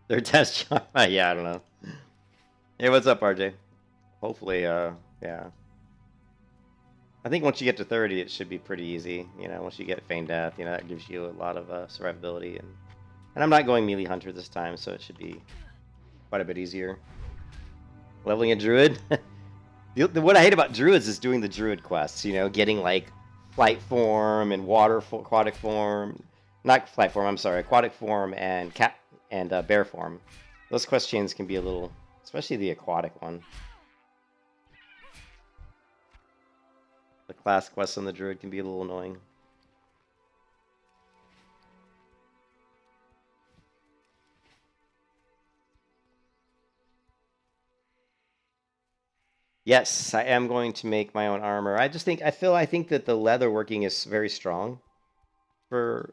Their test job. Yeah, I don't know. Hey, what's up, RJ? Hopefully, yeah. I think once you get to 30, it should be pretty easy. You know, once you get Feigned Death, you know, that gives you a lot of survivability. And I'm not going melee hunter this time, so it should be quite a bit easier. Leveling a druid? What I hate about druids is doing the druid quests, you know, getting like flight form and aquatic form. Not flight form, I'm sorry, aquatic form and cat and bear form. Those quest chains can be a little, especially the aquatic one. The class quests on the druid can be a little annoying. Yes, I am going to make my own armor. I think that the leather working is very strong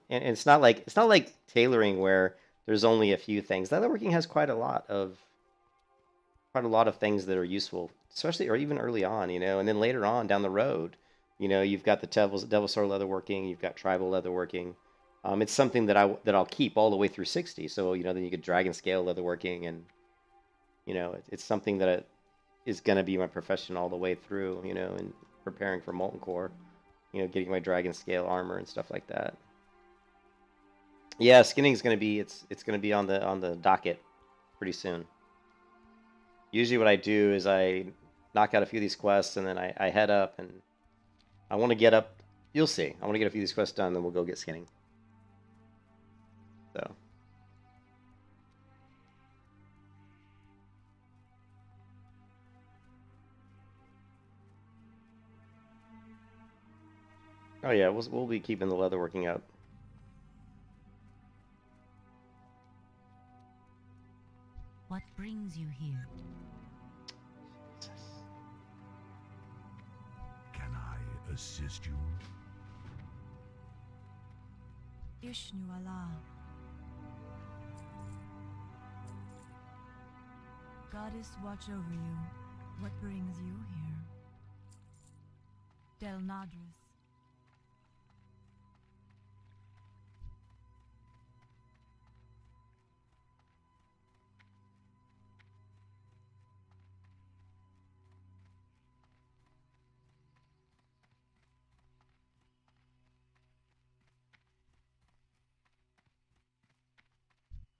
and it's not like tailoring where there's only a few things. Leatherworking has quite a lot of things that are useful, especially or even early on, and then later on down the road, you've got the Devil Sword leatherworking, you've got tribal leatherworking. It's something that I'll keep all the way through 60. So then you could dragon scale leatherworking, and it's something that is going to be my profession all the way through, and preparing for Molten Core, getting my dragon scale armor and stuff like that. Yeah, skinning's going to be it's going to be on the docket pretty soon. Usually what I do is I knock out a few of these quests, and then I head up, and I want to get up. You'll see. I want to get a few of these quests done, then we'll go get skinning. So. Oh yeah, we'll be keeping the leatherworking up. What brings you here? Can I assist you? Ishnu Allah. Goddess watch over you. What brings you here? Del Nadris.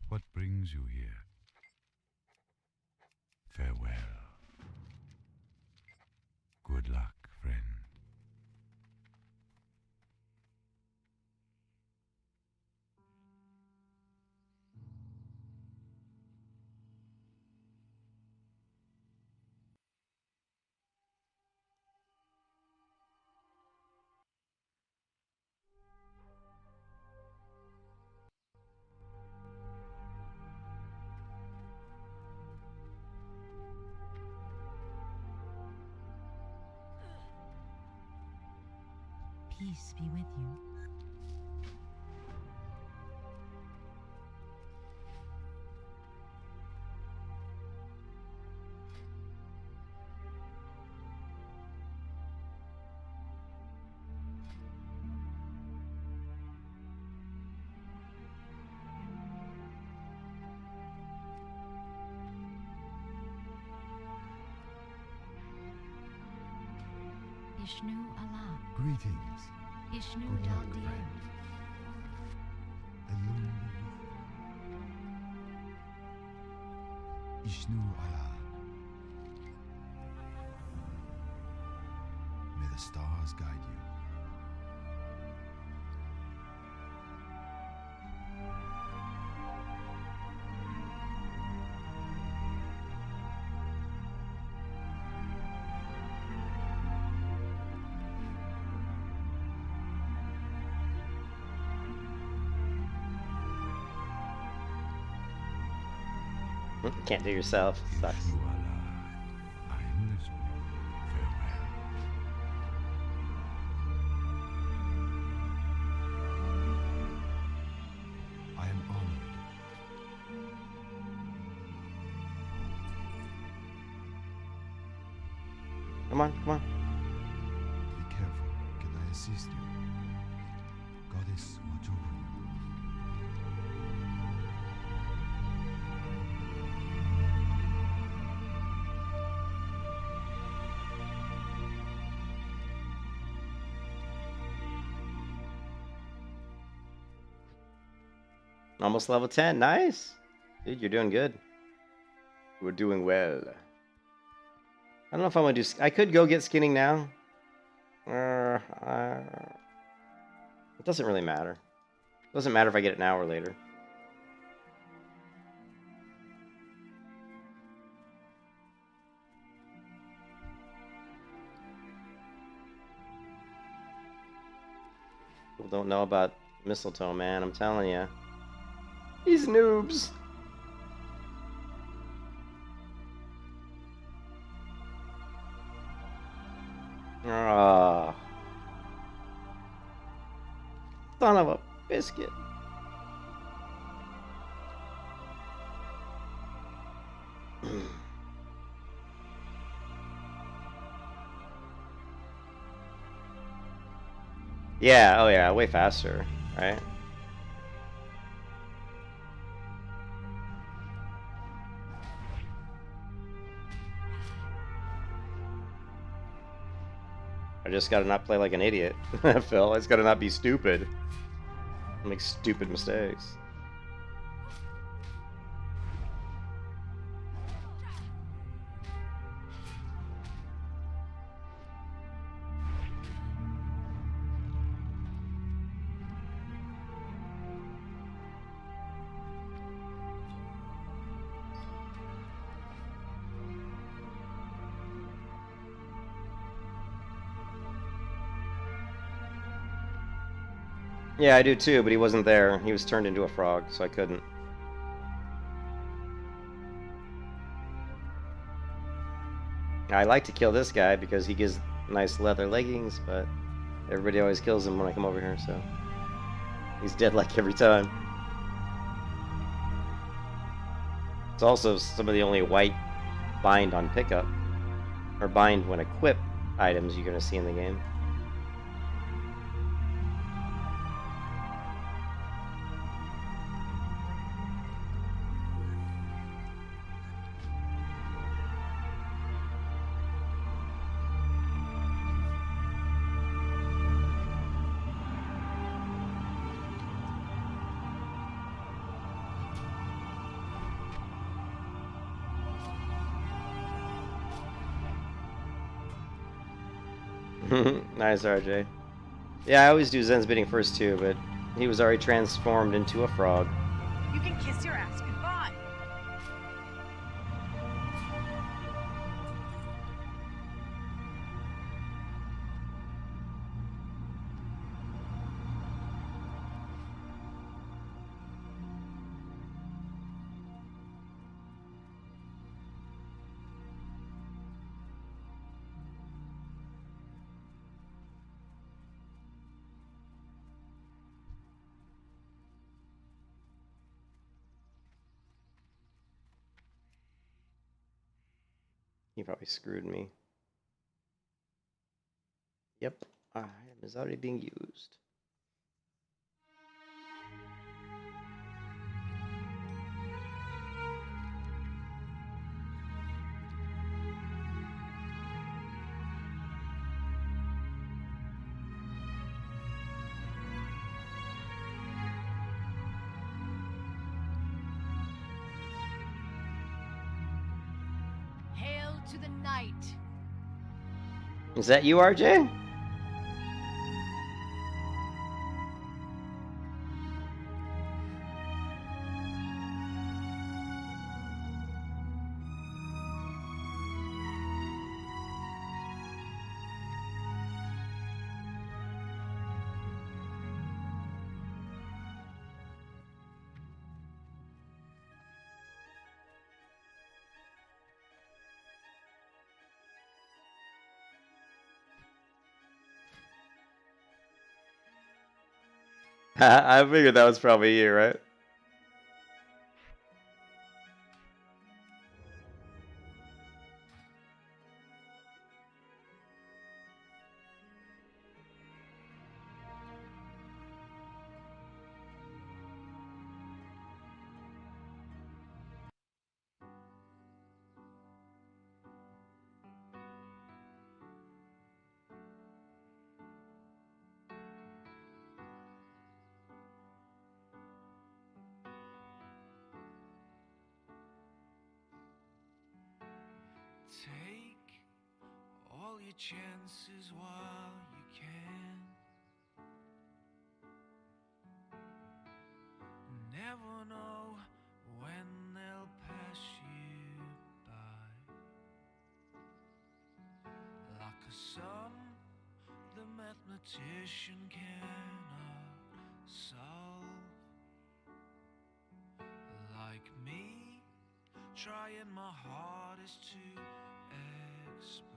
What brings you here? Farewell. Good luck, friend. Peace be with you. Ishnu Allah. Greetings. Ishnu Good luck, Dal friend. Alone. Ishnu Allah. May the stars guide you. Can't do it yourself. Sucks. Ishnu Allah. I am this one. Farewell. I am honored. Come on, come on. Be careful. Can I assist you? Goddess, watch over you. Almost level 10. Nice. Dude, you're doing good. We're doing well. I don't know if I'm going to do... I could go get skinning now. It doesn't really matter. It doesn't matter if I get it now or later. People don't know about mistletoe, man. I'm telling you. These noobs. Ah. Son of a... Biscuit. Yeah, oh yeah, way faster, right? I just gotta not play like an idiot, Phil. I just gotta not be stupid. Make stupid mistakes. Yeah, I do too, but he wasn't there. He was turned into a frog, so I couldn't. I like to kill this guy because he gives nice leather leggings, but everybody always kills him when I come over here, so he's dead like every time. It's also some of the only white bind on pickup, or bind when equip items you're going to see in the game. Nice, RJ. Yeah, I always do Zen's bidding first too, but he was already transformed into a frog. You can kiss your ass goodbye. He probably screwed me. Yep, item is already being used. Hail to the night. Is that you, RJ? I figured that was probably you, right? Take all your chances while you can. Never know when they'll pass you by. Like a sum the mathematician cannot solve. Like me, trying my hardest to explain.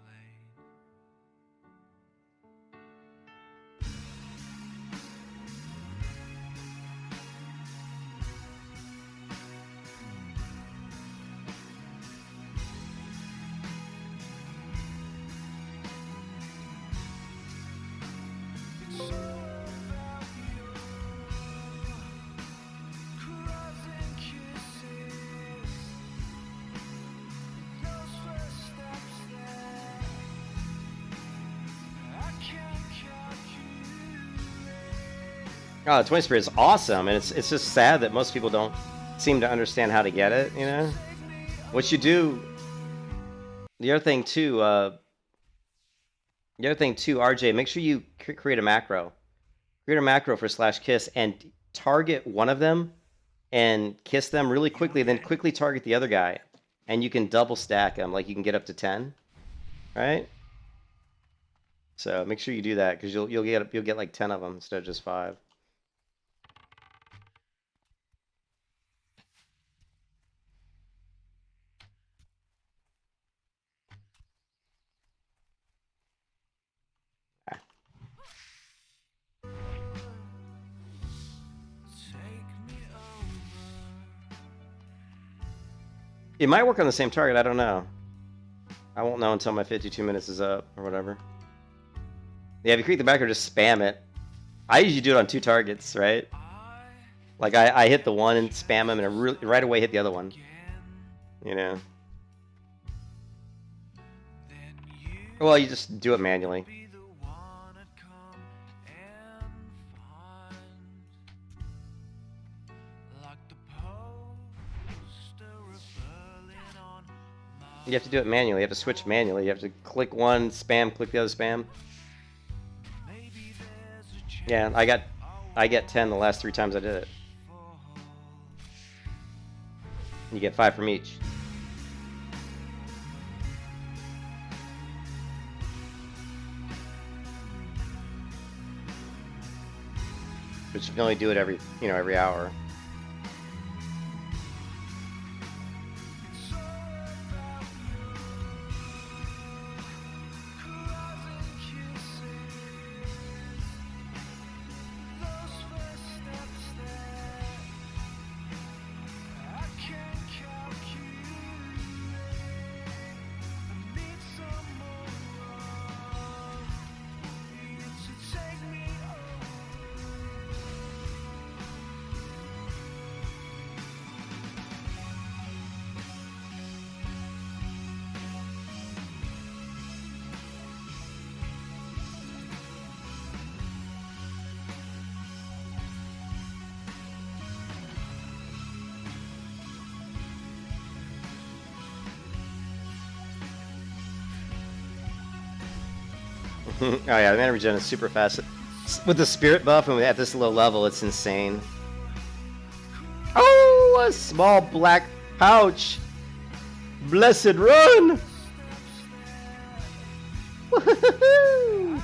Oh, the 20 spirit is awesome, and it's just sad that most people don't seem to understand how to get it. You know, what you do. The other thing too. RJ, make sure you create a macro. Create a macro for /kiss and target one of them and kiss them really quickly, then quickly target the other guy, and you can double stack them. Like you can get up to 10, right? So make sure you do that because you'll get like 10 of them instead of just 5. It might work on the same target. I don't know. I won't know until my 52 minutes is up or whatever. Yeah, if you create the backer, just spam it. I usually do it on 2 targets, right? Like I hit the one and spam them, and right away hit the other one. You know. Well, you just do it manually. You have to do it manually. You have to switch manually. You have to click one, spam, click the other, spam. Yeah, I get 10 the last 3 times I did it. You get 5 from each. But you can only do it every hour. Oh yeah, the mana regen is super fast. With the spirit buff and at this low level, it's insane. Oh, a small black pouch. Blessed run! Woohoo!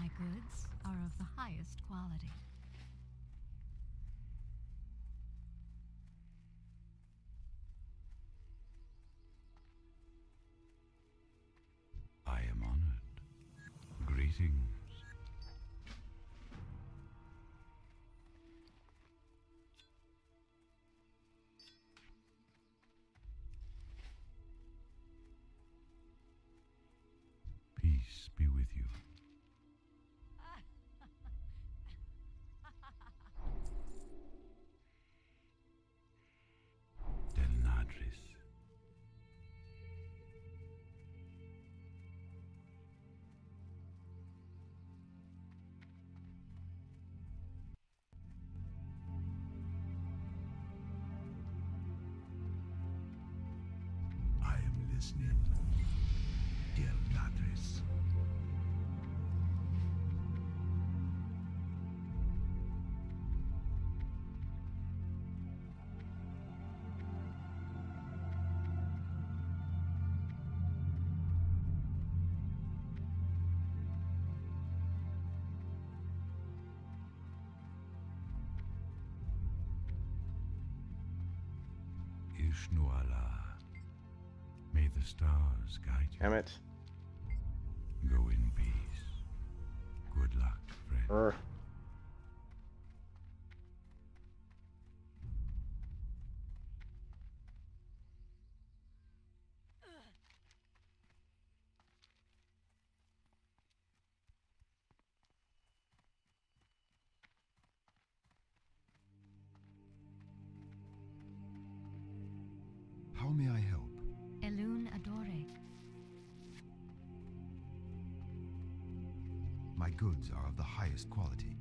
My goods are of the highest quality. I am honored. Greetings. Peace be with you. Del Nadris. I am listening. Del Nadris. Ishnuala. May the stars guide you. Damn it. Go in peace. Good luck, friend. Brr. How may I help? Elune Adore. My goods are of the highest quality.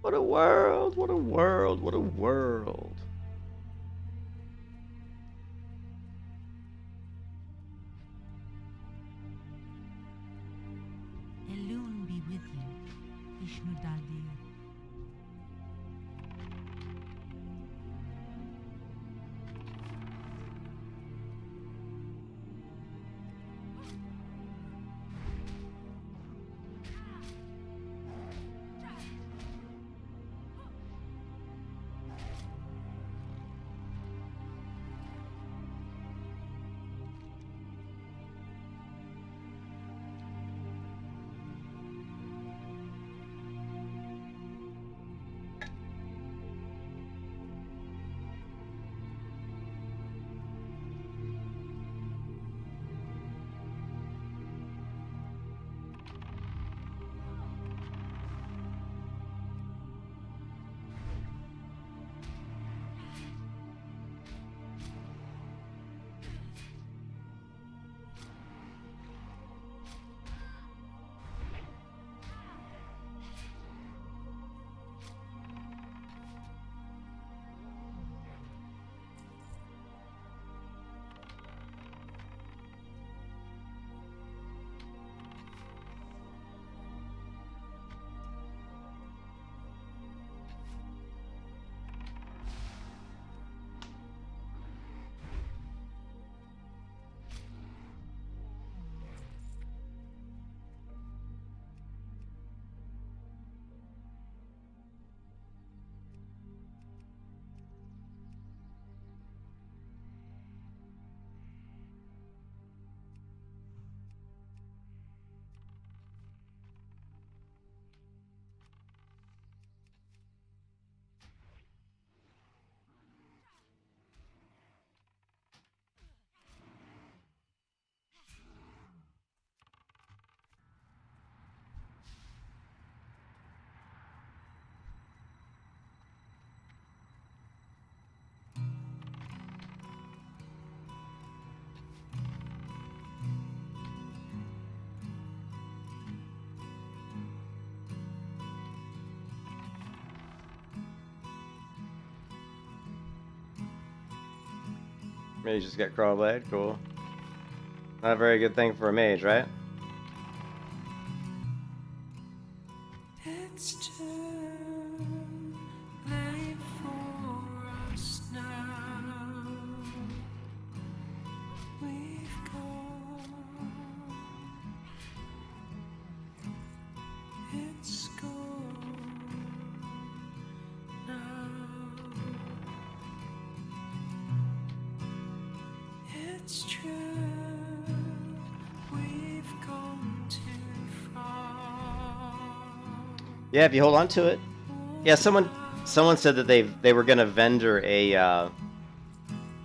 What a world, what a world, what a world. Elune be with you. Ishnu Daldir. Mage just got crawl blade. Cool. Not a very good thing for a mage, right? It's too late for us now. We've gone. It's gone now. It's true. We've gone too far. Yeah, if you hold on to it. Yeah, someone said that they were gonna vendor a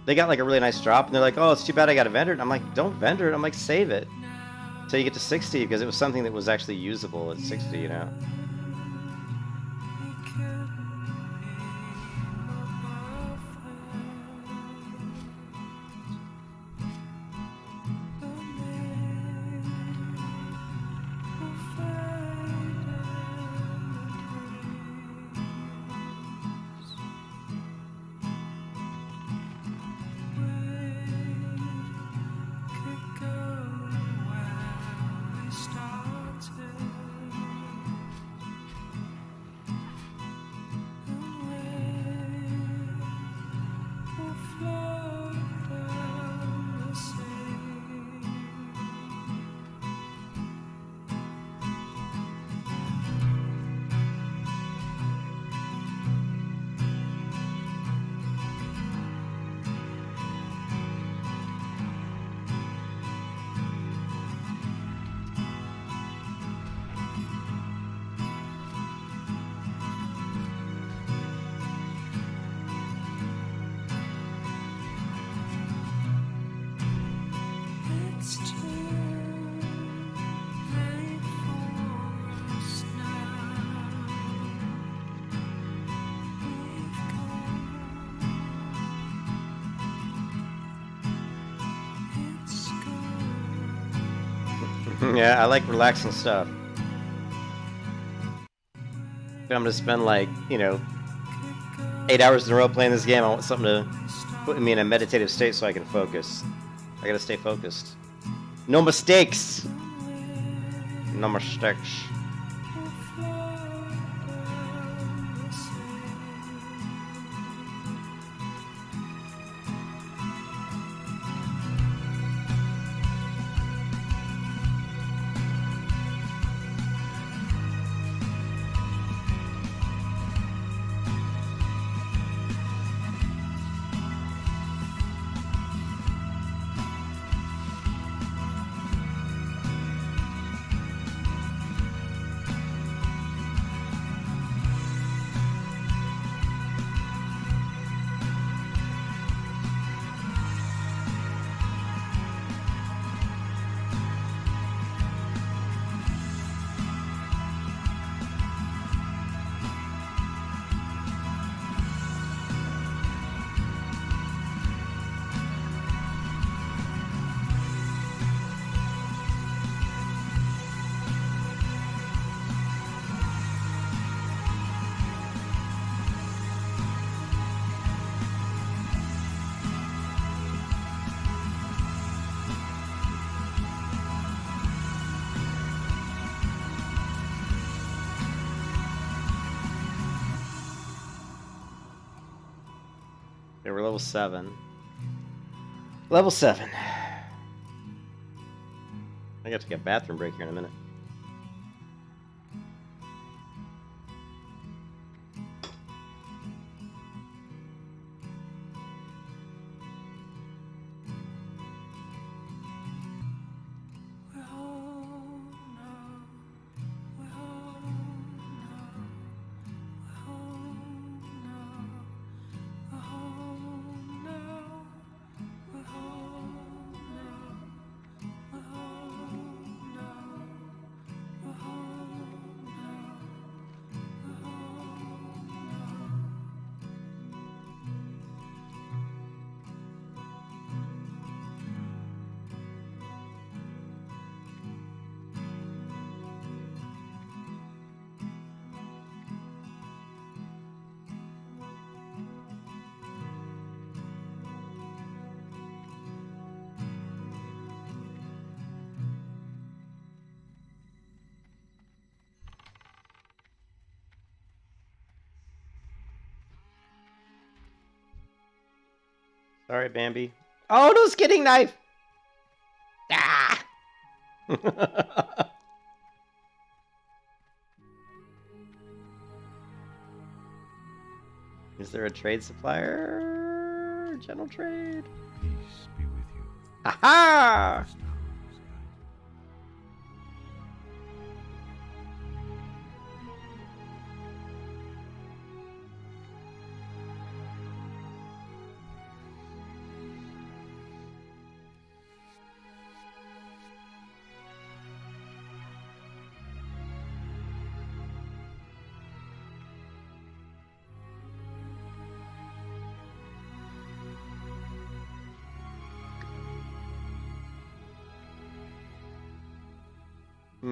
they got like a really nice drop and they're like, oh, it's too bad I got to vendor it. I'm like, don't vendor it. I'm like, save it until you get to 60 because it was something that was actually usable at 60, you know. It's too late for us now. We've gone. It's gone. Yeah, I like relaxing stuff. If I'm gonna spend like, you know, 8 hours in a row playing this game, I want something to put me in a meditative state so I can focus. I gotta stay focused. No mistakes! No mistakes. Okay, we're level 7. Level 7. I got to get a bathroom break here in a minute. We're home now. We're home now. We're home now. We're home now. We're home now. We're home now. Sorry, Bambi. Oh, no skinning knife! Ah! Is there a trade supplier? General trade? Peace be with you. Aha! Stars guide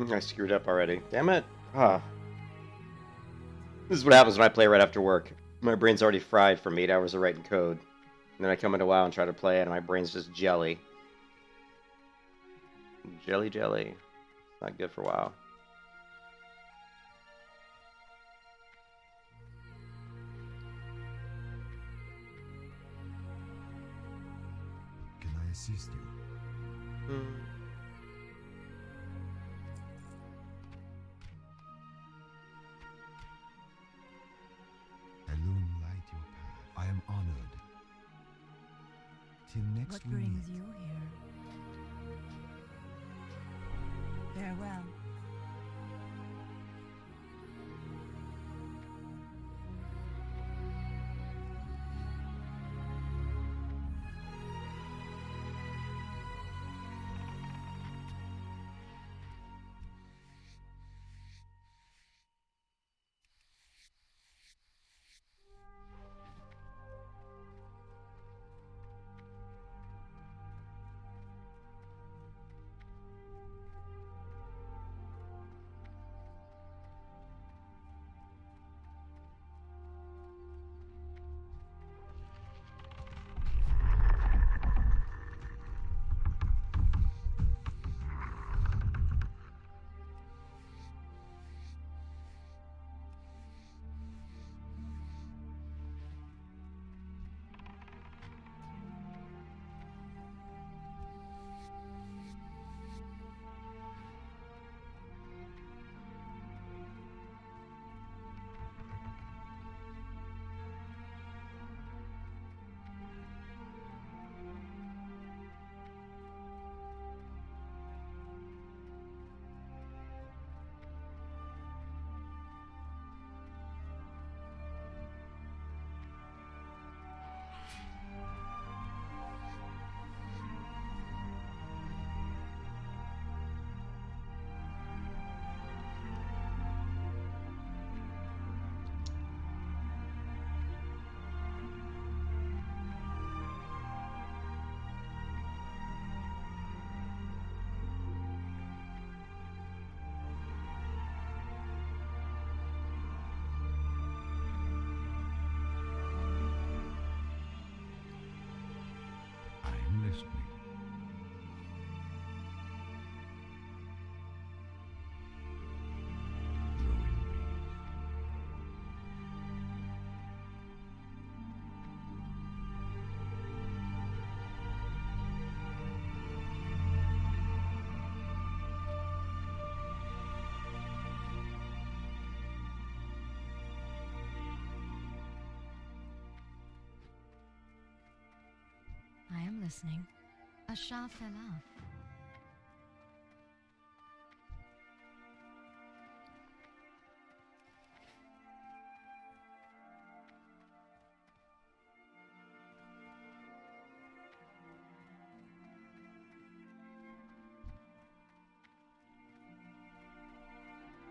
I screwed up already. Damn it. Ah. This is what happens when I play right after work. My brain's already fried from 8 hours of writing code. And then I come into WoW and try to play it, and my brain's just jelly. Jelly, jelly. Not good for WoW. Can I assist you? Illuminate your path. I am honored. Till next What we brings meet. you here? Farewell. I am listening. Go in peace. I am listening. A shaft fell off.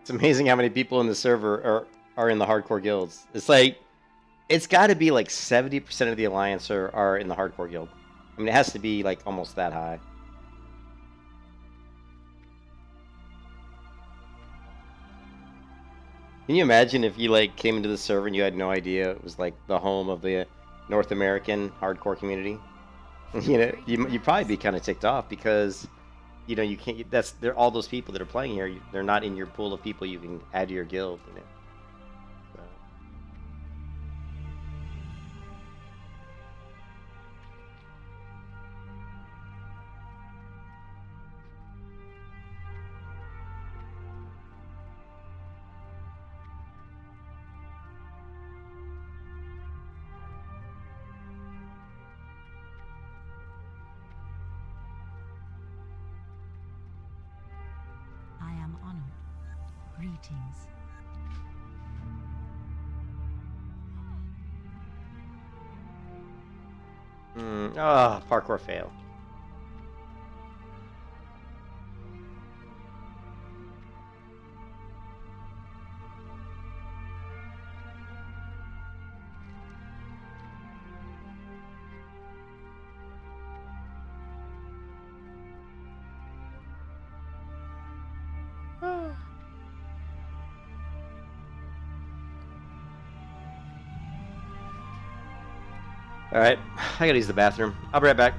It's amazing how many people in the server are in the hardcore guilds. It's like, it's got to be like 70% of the alliance are in the hardcore guild. I mean, it has to be like almost that high. Can you imagine if you like came into the server and you had no idea it was like the home of the North American hardcore community? You know, you'd probably be kind of ticked off because, you know, you can't. They're all those people that are playing here. They're not in your pool of people you can add to your guild. You know. So. Greetings. Parkour fail. All right, I gotta use the bathroom. I'll be right back.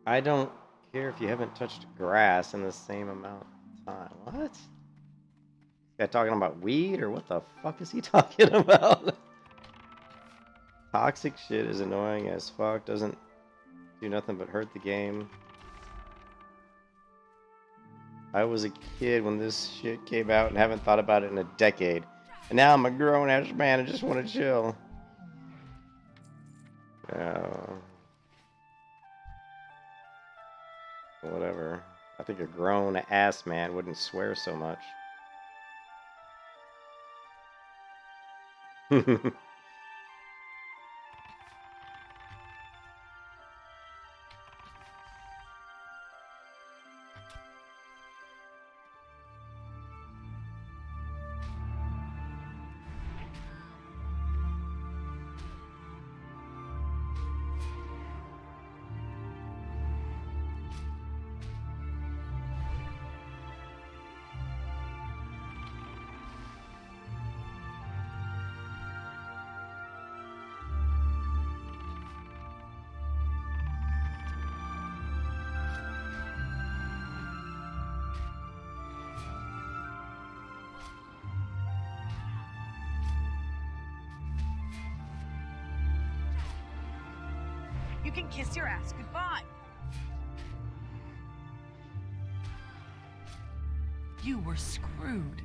I don't care if you haven't touched grass in the same amount of time. What? This guy talking about weed or what the fuck is he talking about? Toxic shit is annoying as fuck. Doesn't do nothing but hurt the game. I was a kid when this shit came out and haven't thought about it in a decade. And now I'm a grown-ass man and just want to chill. Whatever. I think a grown-ass man wouldn't swear so much. You can kiss your ass goodbye. You were screwed.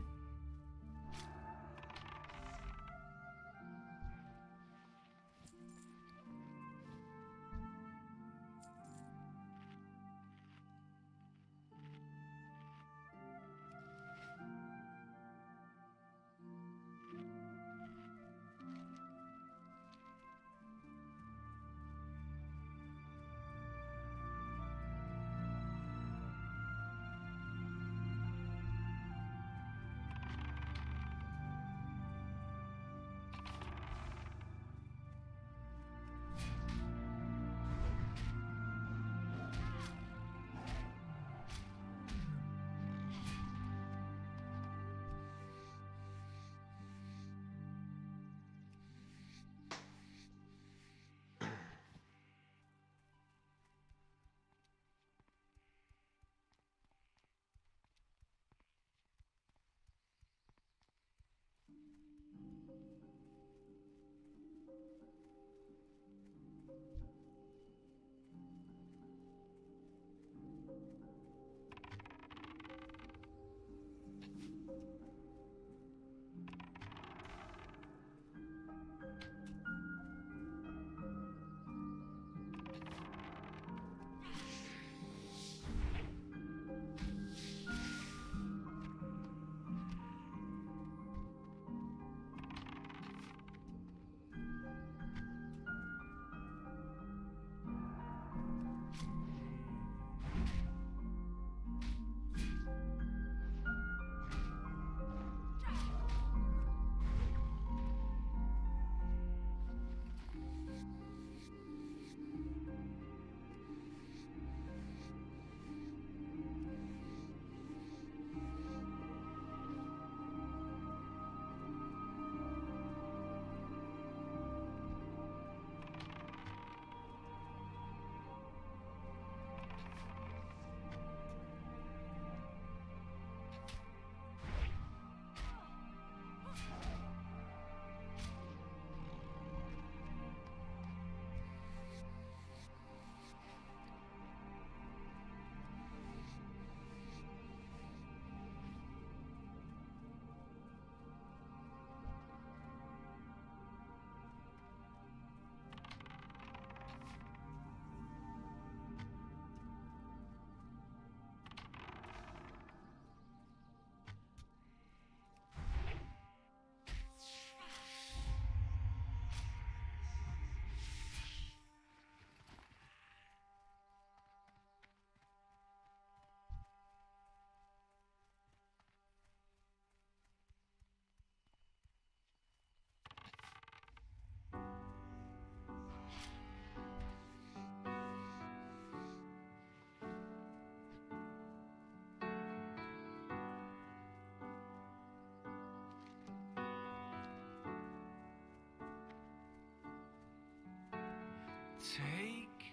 Take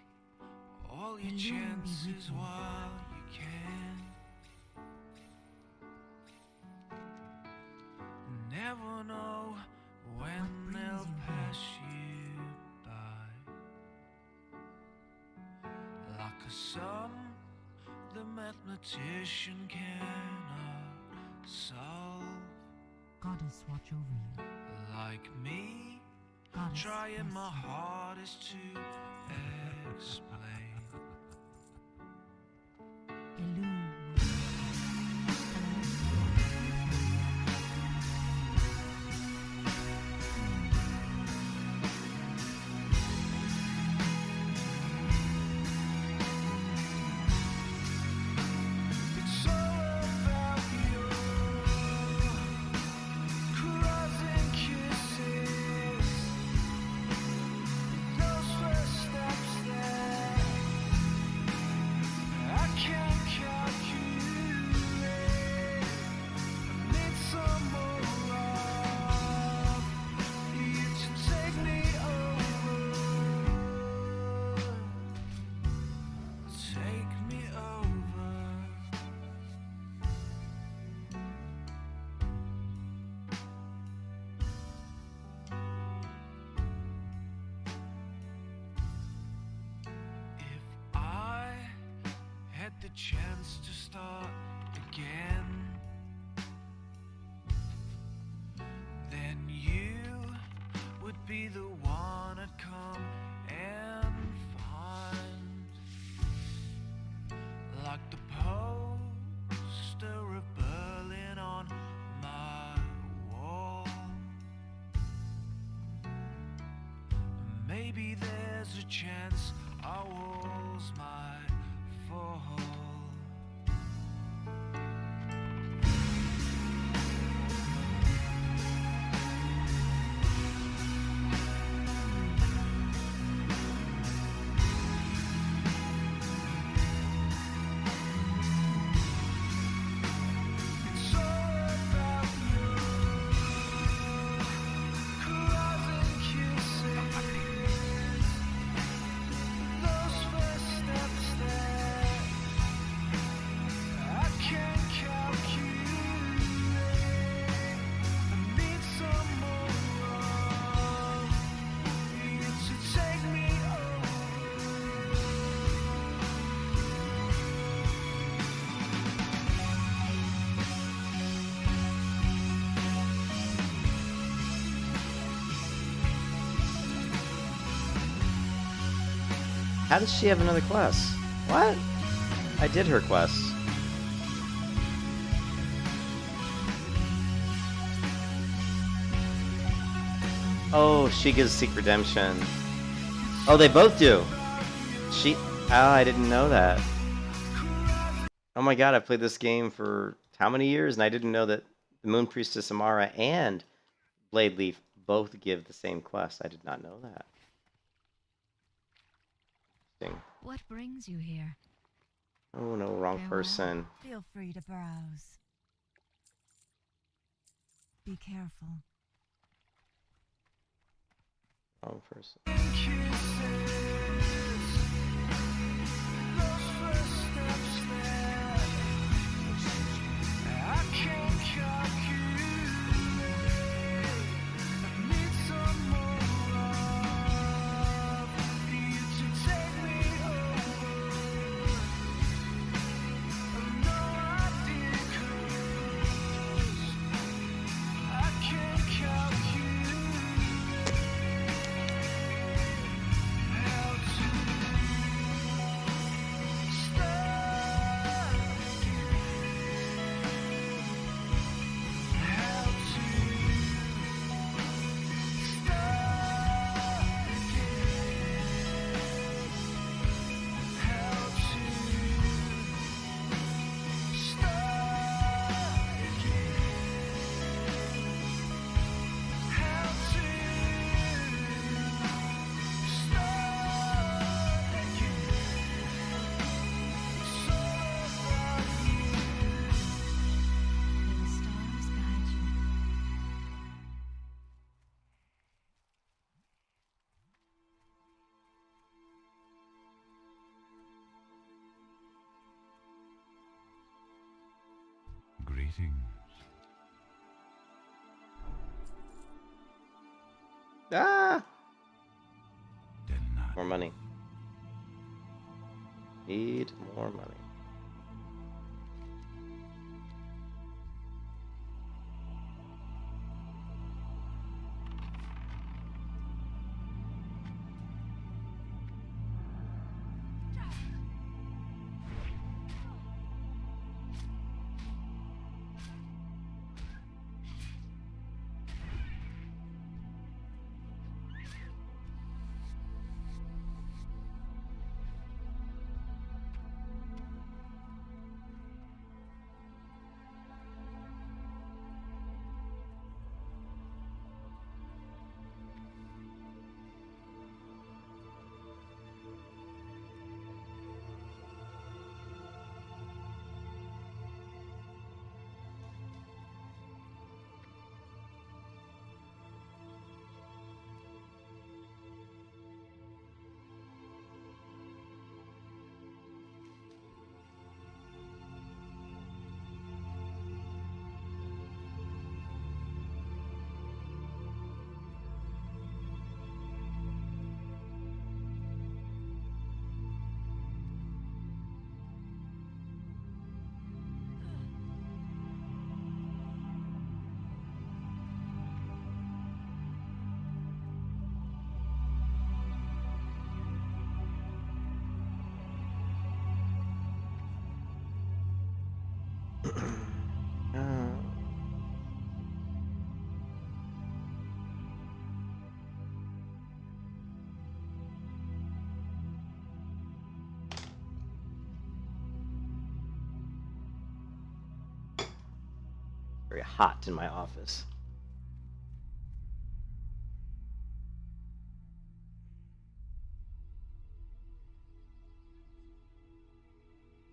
all your chances while you can. Never know when they'll pass you by. Like a sum the mathematician cannot solve. Goddess watch over you. Like me, Goddess trying bless my you. hardest to explain. Elune. It's all about your crossing kisses, those first steps that I can't calculate. I need some more of you to take me over. Take me over. If I had the chance to start again, then you would be the one I'd come and find. Like the poster of Berlin on my wall. Maybe there's a chance our walls might fall. It's all about your crossing kisses, those first steps that I can't calculate. I need some more of you to take me over. How does she have another quest? What? I did her quest. Oh, she gives Seek Redemption. Oh, they both do. She. Oh, I didn't know that. Oh my god, I played this game for how many years, and I didn't know that the Moon Priestess Amara and Blade Leaf both give the same quest. I did not know that. Interesting. What brings you here? Oh no, wrong Farewell. person. Feel free to browse. Be careful. Wrong person. How to Greetings. Ah! Denied. More money. Need more money. Very hot in my office.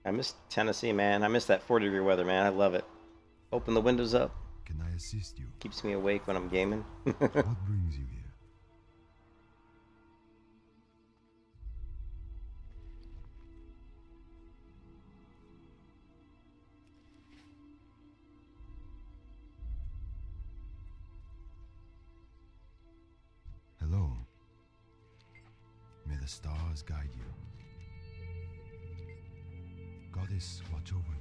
I miss Tennessee, man. I miss that 40-degree weather, man. I love it. Open the windows up. Can I assist you? Keeps me awake when I'm gaming. What brings you here? Hello. May the stars guide you. Goddess, watch over you.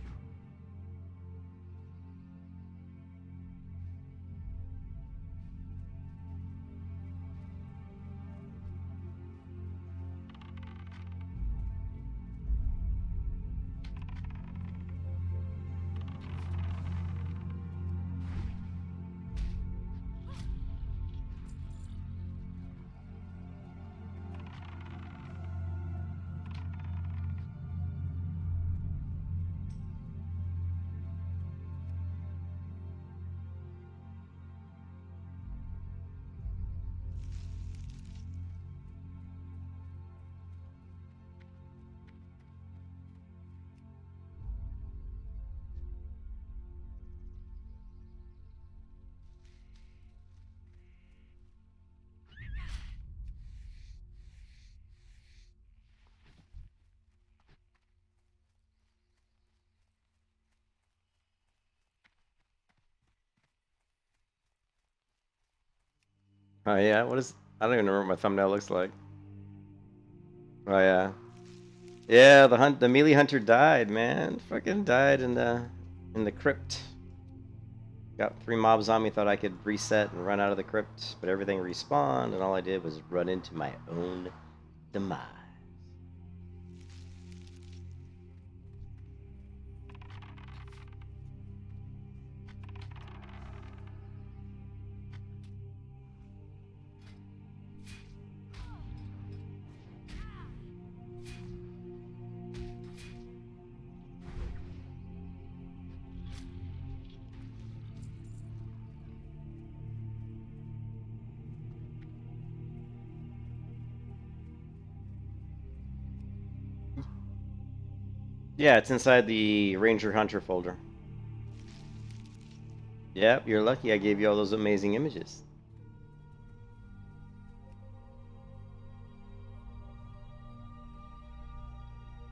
Oh yeah, what is? I don't even remember what my thumbnail looks like. Oh yeah, yeah. The melee hunter died, man. Fucking died in the crypt. Got 3 mobs on me. Thought I could reset and run out of the crypt, but everything respawned, and all I did was run into my own demise. Yeah, it's inside the Ranger Hunter folder. Yep, you're lucky I gave you all those amazing images.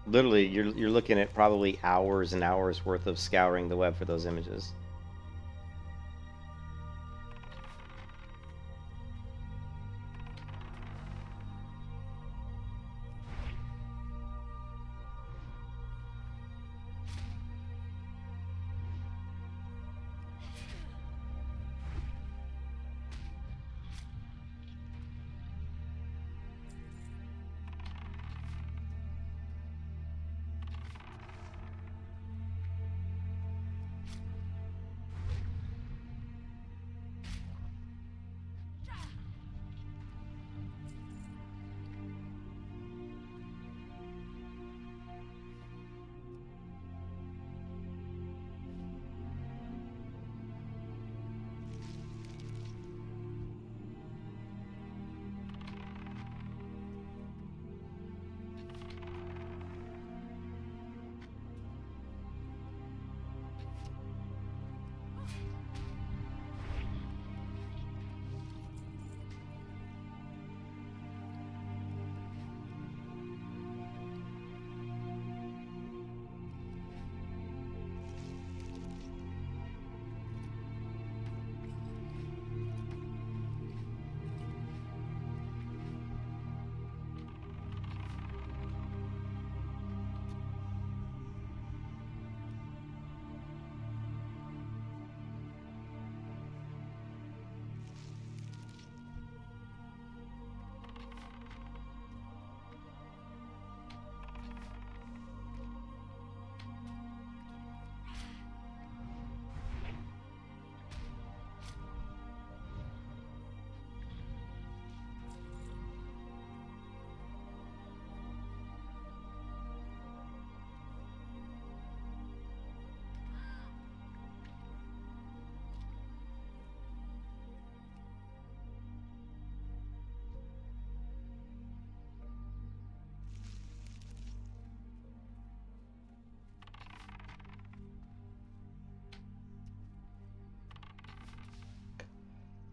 Literally, you're looking at probably hours and hours worth of scouring the web for those images.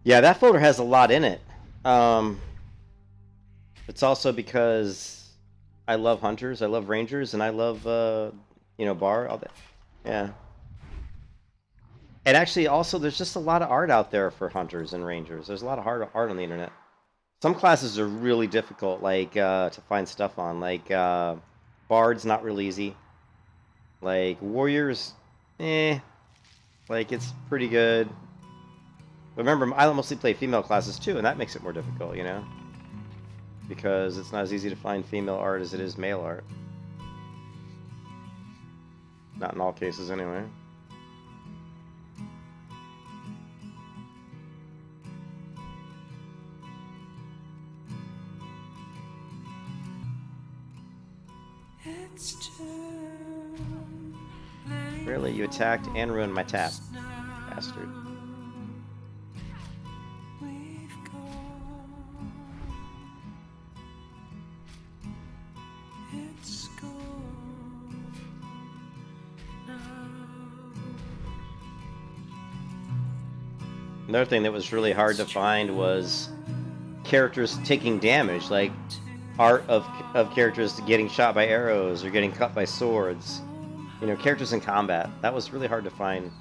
Yeah, that folder has a lot in it. It's also because I love hunters, I love rangers, and I love bar. All that. Yeah. And actually, also, there's just a lot of art out there for hunters and rangers. There's a lot of art on the internet. Some classes are really difficult, like to find stuff on. Like bard's not real easy. Like warriors, like it's pretty good. But remember, I mostly play female classes too, and that makes it more difficult, because it's not as easy to find female art as it is male art. Not in all cases, anyway. Really, you attacked and ruined my tap, bastard. Another thing that was really hard to find was characters taking damage, like art of characters getting shot by arrows or getting cut by swords. Characters in combat. That was really hard to find.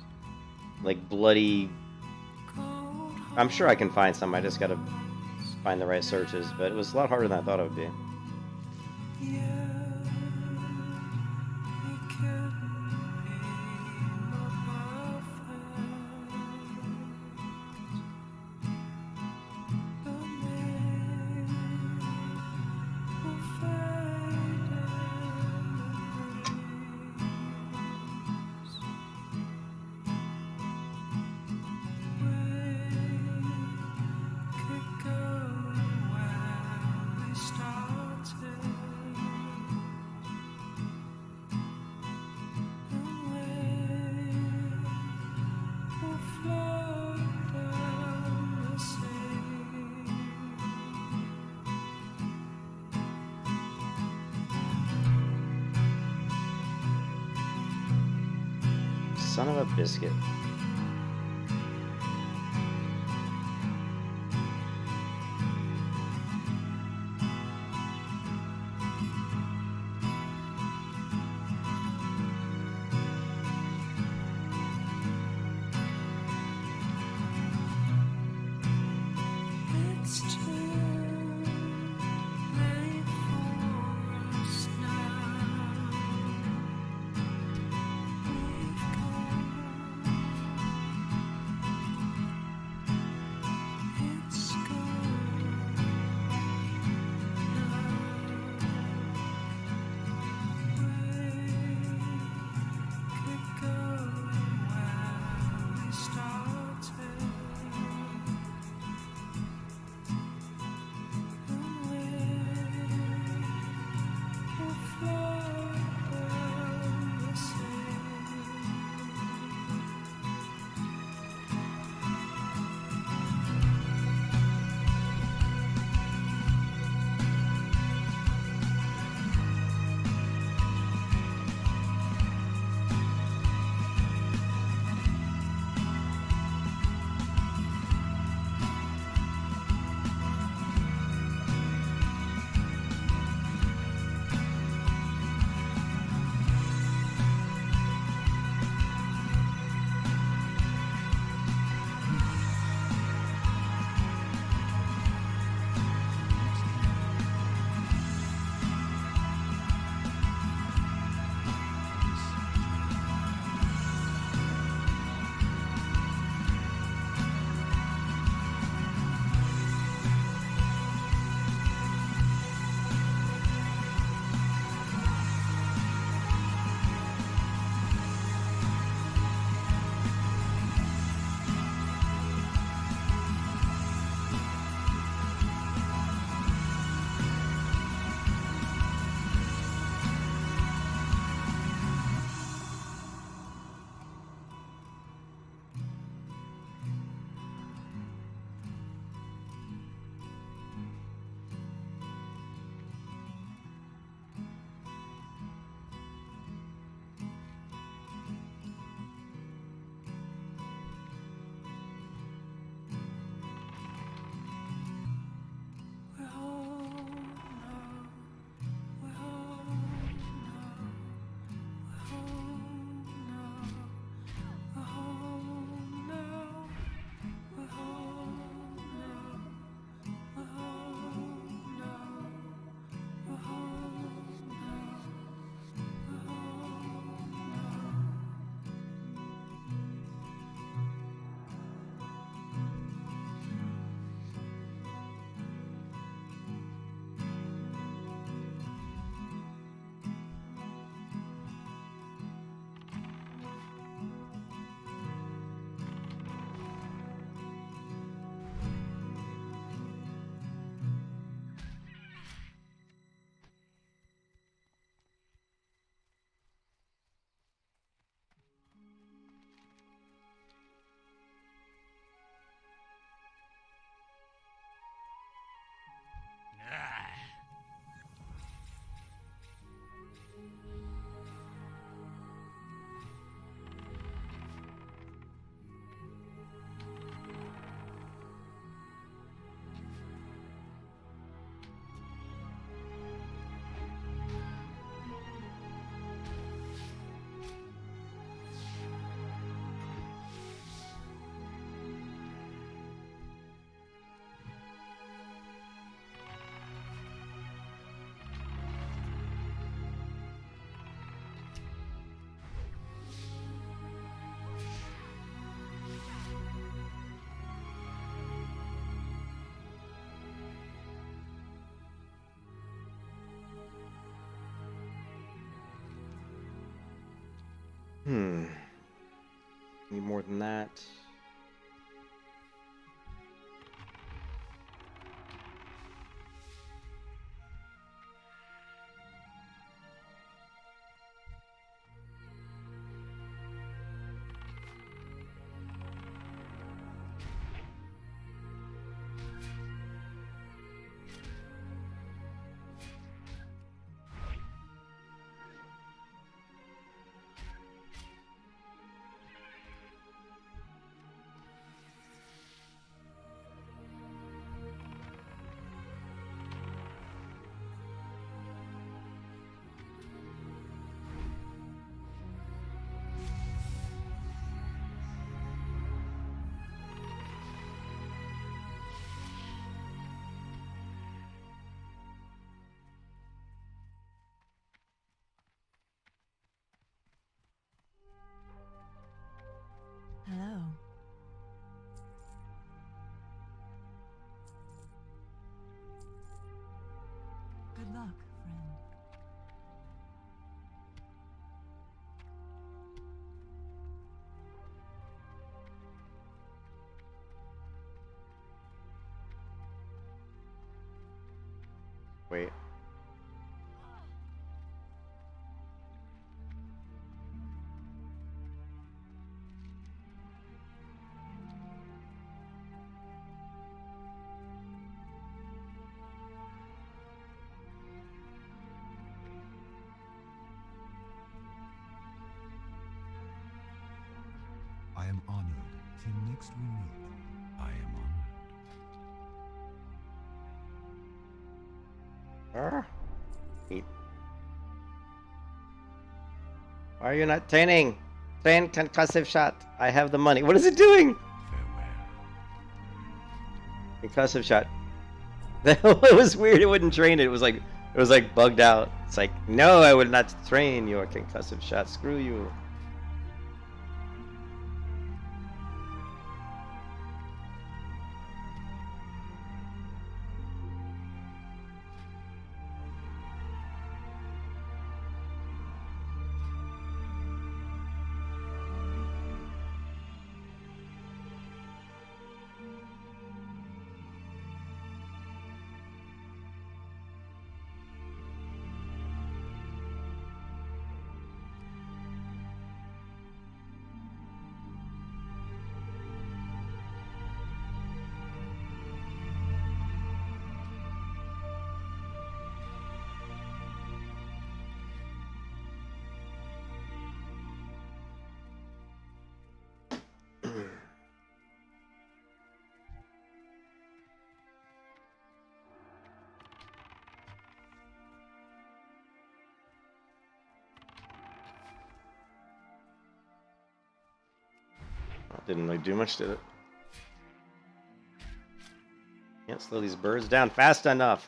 Like bloody... I'm sure I can find some, I just gotta find the right searches, but it was a lot harder than I thought it would be. Son of a biscuit. Need more than that. Hello. Good luck, friend. Wait. I am honored. Till next we meet, I am honored. Wait. Why are you not training? Train concussive shot. I have the money. What is it doing? Farewell. Concussive shot. That was weird. It wouldn't train it. It was like bugged out. It's like, no, I would not train your concussive shot. Screw you. Didn't really do much, did it? Can't slow these birds down fast enough.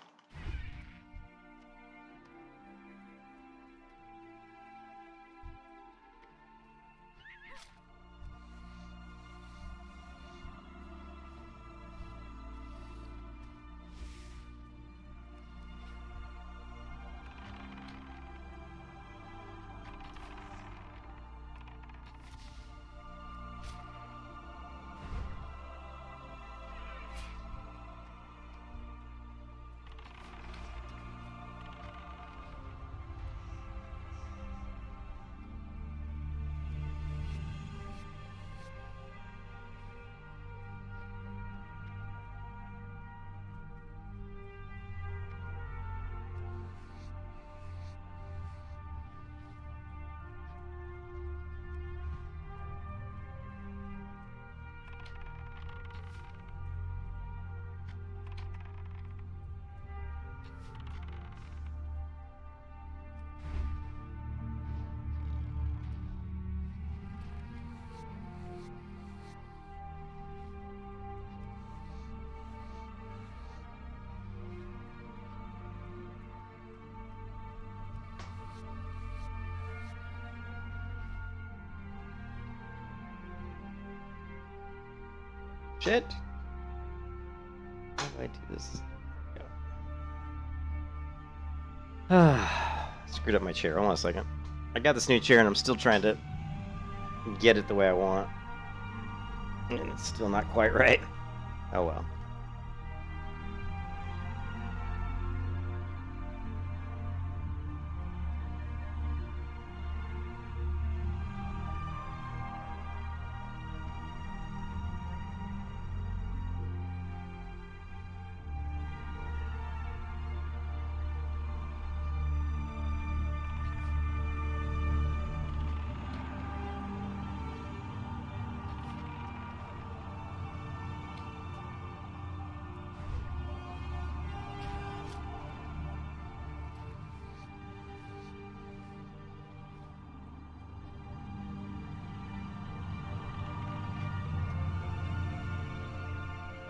Shit. How do I do this? Screwed up my chair. Hold on a second. I got this new chair and I'm still trying to get it the way I want. And it's still not quite right. Oh well.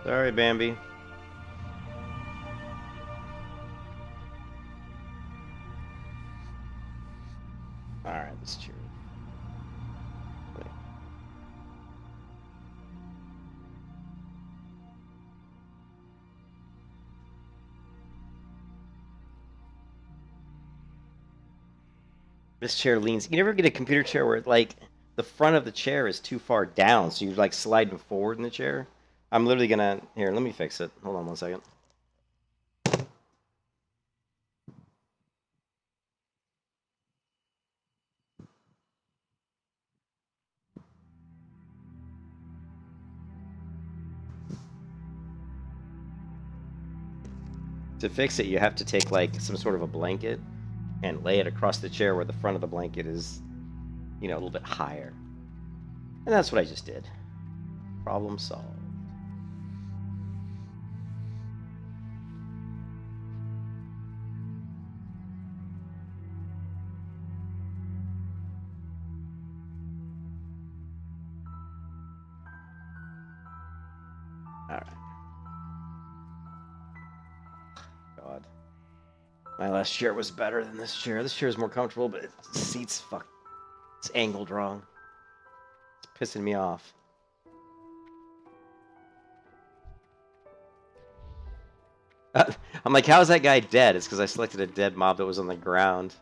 Sorry, Bambi. Alright, this chair. Wait. This chair leans. You never get a computer chair where, like, the front of the chair is too far down, so you're, like, sliding forward in the chair? I'm literally gonna... Here, let me fix it. Hold on one second. To fix it, you have to take, like, some sort of a blanket and lay it across the chair where the front of the blanket is, you know, a little bit higher. And that's what I just did. Problem solved. Alright. God. My last chair was better than this chair. This chair is more comfortable, but the seat's fuck. It's angled wrong. It's pissing me off. I'm like, how's that guy dead? It's because I selected a dead mob that was on the ground.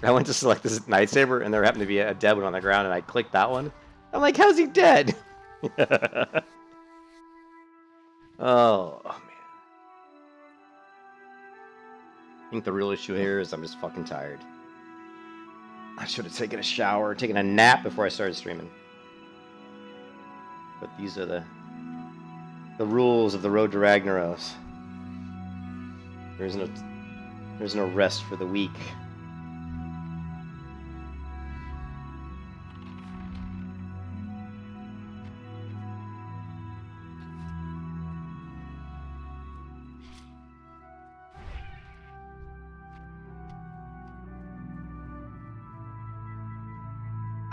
I went to select this lightsaber, and there happened to be a dead one on the ground, and I clicked that one. I'm like, how's he dead? Oh, man. I think the real issue here is I'm just fucking tired. I should have taken a shower, taken a nap before I started streaming. But these are the rules of the road to Ragnaros. There's no rest for the weak.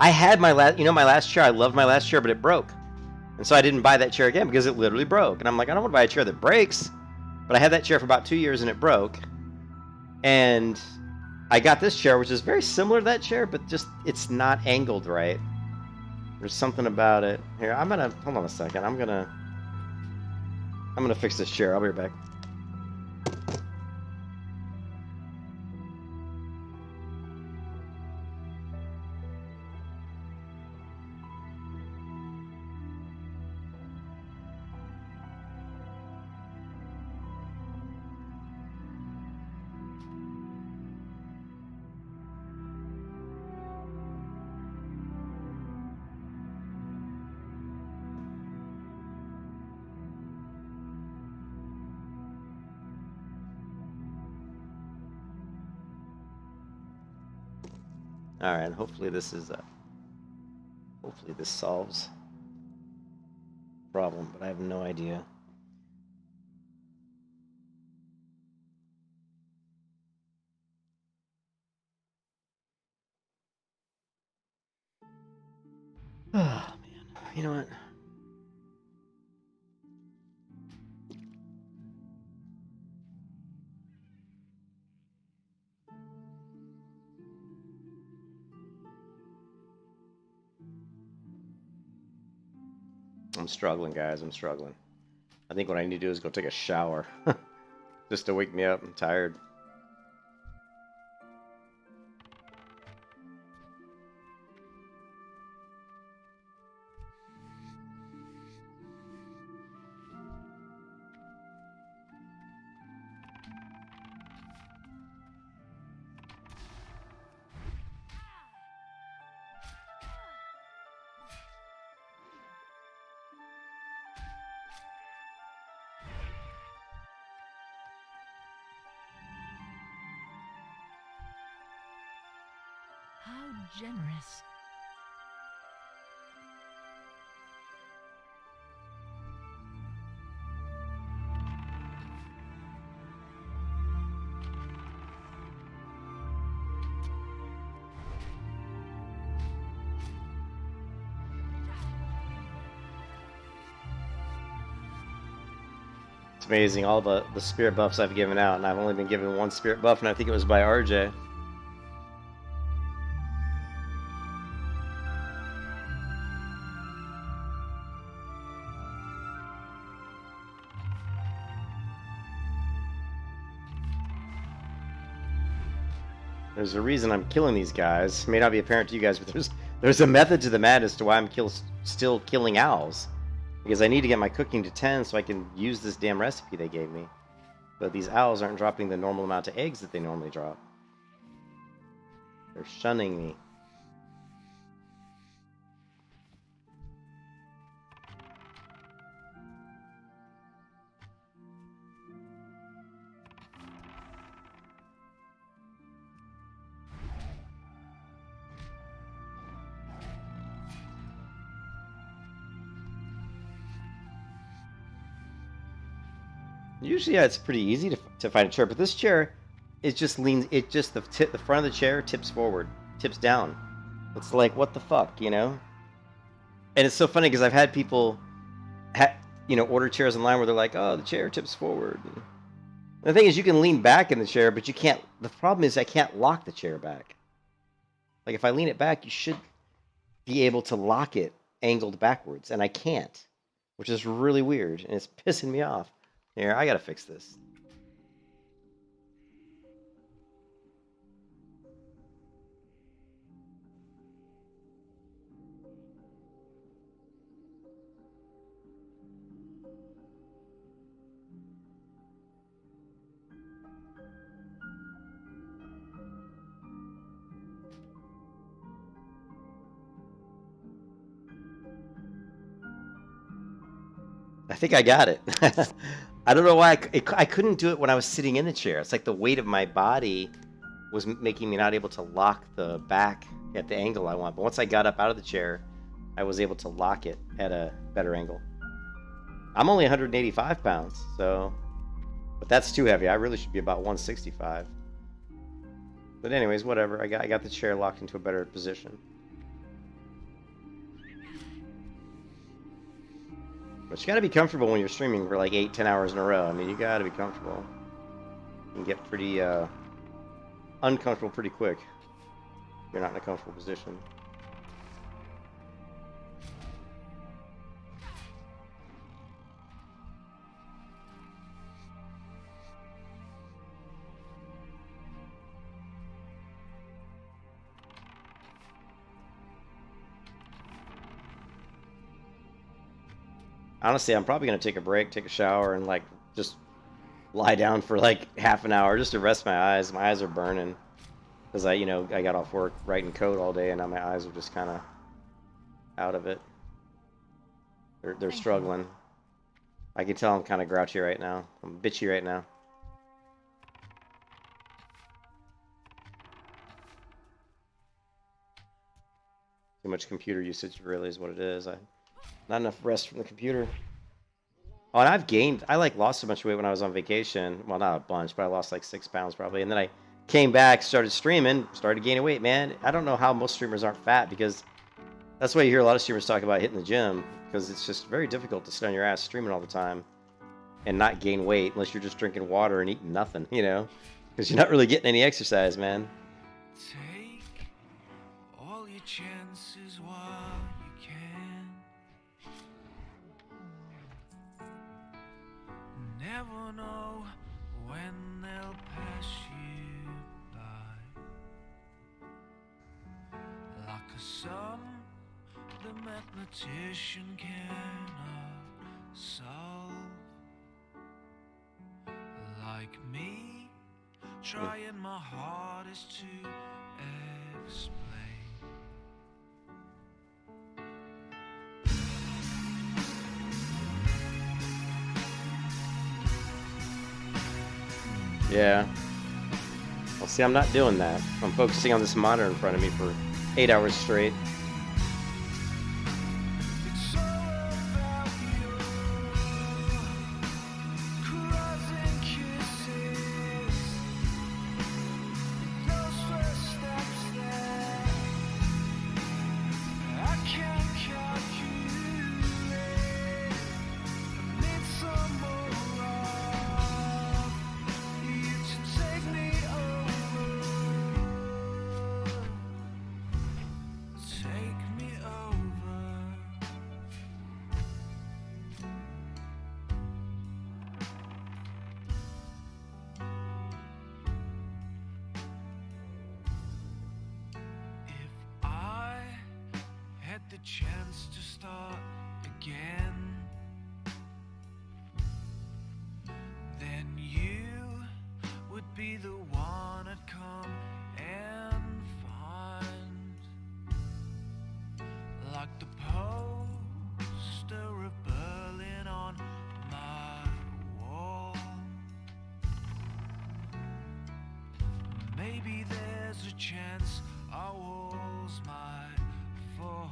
I had my last chair. I loved my last chair, but it broke. And so I didn't buy that chair again because it literally broke. And I'm like, I don't want to buy a chair that breaks. But I had that chair for about 2 years and it broke. And I got this chair, which is very similar to that chair, but just it's not angled right. There's something about it. Here, hold on a second. I'm gonna fix this chair. I'll be right back. All right, hopefully this solves the problem, but I have no idea. Oh, man. You know what? I'm struggling, guys. I'm struggling. I think what I need to do is go take a shower. Just to wake me up. I'm tired. How generous. It's amazing all the spirit buffs I've given out, and I've only been given one spirit buff, and I think it was by RJ. There's a reason I'm killing these guys. It may not be apparent to you guys, but there's a method to the madness to why I'm still killing owls. Because I need to get my cooking to 10 so I can use this damn recipe they gave me. But these owls aren't dropping the normal amount of eggs that they normally drop. They're shunning me. Usually, yeah, it's pretty easy to find a chair, but this chair, it just leans. It just the front of the chair tips forward, tips down. It's like, what the fuck, you know? And it's so funny because I've had people, order chairs online where they're like, oh, the chair tips forward. And the thing is, you can lean back in the chair, but you can't. The problem is, I can't lock the chair back. Like if I lean it back, you should be able to lock it angled backwards, and I can't, which is really weird, and it's pissing me off. Here, I gotta fix this. I think I got it. I don't know why I couldn't do it when I was sitting in the chair. It's like the weight of my body was making me not able to lock the back at the angle I want. But once I got up out of the chair, I was able to lock it at a better angle. I'm only 185 pounds, so... But that's too heavy. I really should be about 165. But anyways, whatever. I got the chair locked into a better position. But you gotta be comfortable when you're streaming for like 8-10 hours in a row. I mean, you gotta be comfortable. You can get pretty uncomfortable pretty quick if you're not in a comfortable position. Honestly, I'm probably gonna take a break, take a shower, and like just lie down for like half an hour just to rest my eyes. My eyes are burning because I got off work writing code all day, and now my eyes are just kind of out of it. They're struggling. I can tell I'm kind of grouchy right now. I'm bitchy right now. Too much computer usage really is what it is. Not enough rest from the computer. Oh, and I lost a bunch of weight when I was on vacation. Well, not a bunch, but I lost like 6 pounds probably. And then I came back, started streaming, started gaining weight, man. I don't know how most streamers aren't fat, because that's why you hear a lot of streamers talk about hitting the gym, because it's just very difficult to sit on your ass streaming all the time and not gain weight unless you're just drinking water and eating nothing, because you're not really getting any exercise, man. Take all your chances while you can. Never know when they'll pass you by. Like a sum the mathematician cannot solve. Like me, trying my hardest to explain. Yeah. I'll See, I'm not doing that. I'm focusing on this monitor in front of me for 8 hours straight. It's all about you. Crossing kisses. Those first steps that I can't calculate. I need some more love. You to take me over. Take me over. If I had the chance to start again, then you would be the one I'd come and find. Like the poster of Berlin on my wall. Maybe there's a chance our walls might fall.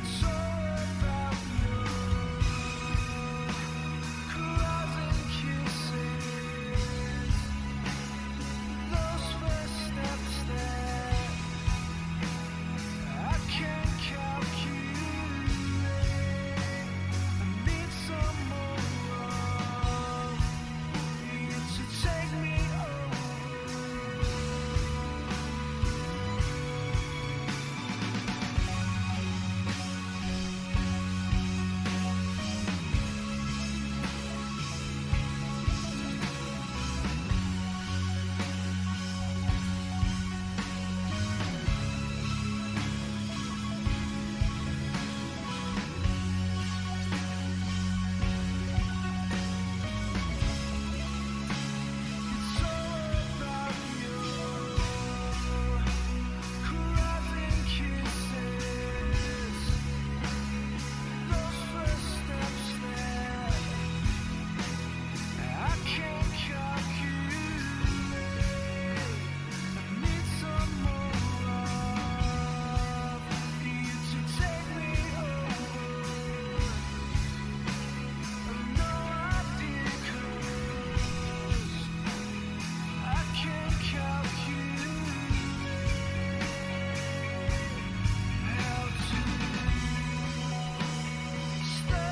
It's all about you. Crossing kisses. Those first steps that I can't calculate. I need some more love. You to take me over. It's all about you. Crossing kisses. Those first steps that I can't calculate. I need some more love. You to take me over. No idea 'cause I can't calculate how to start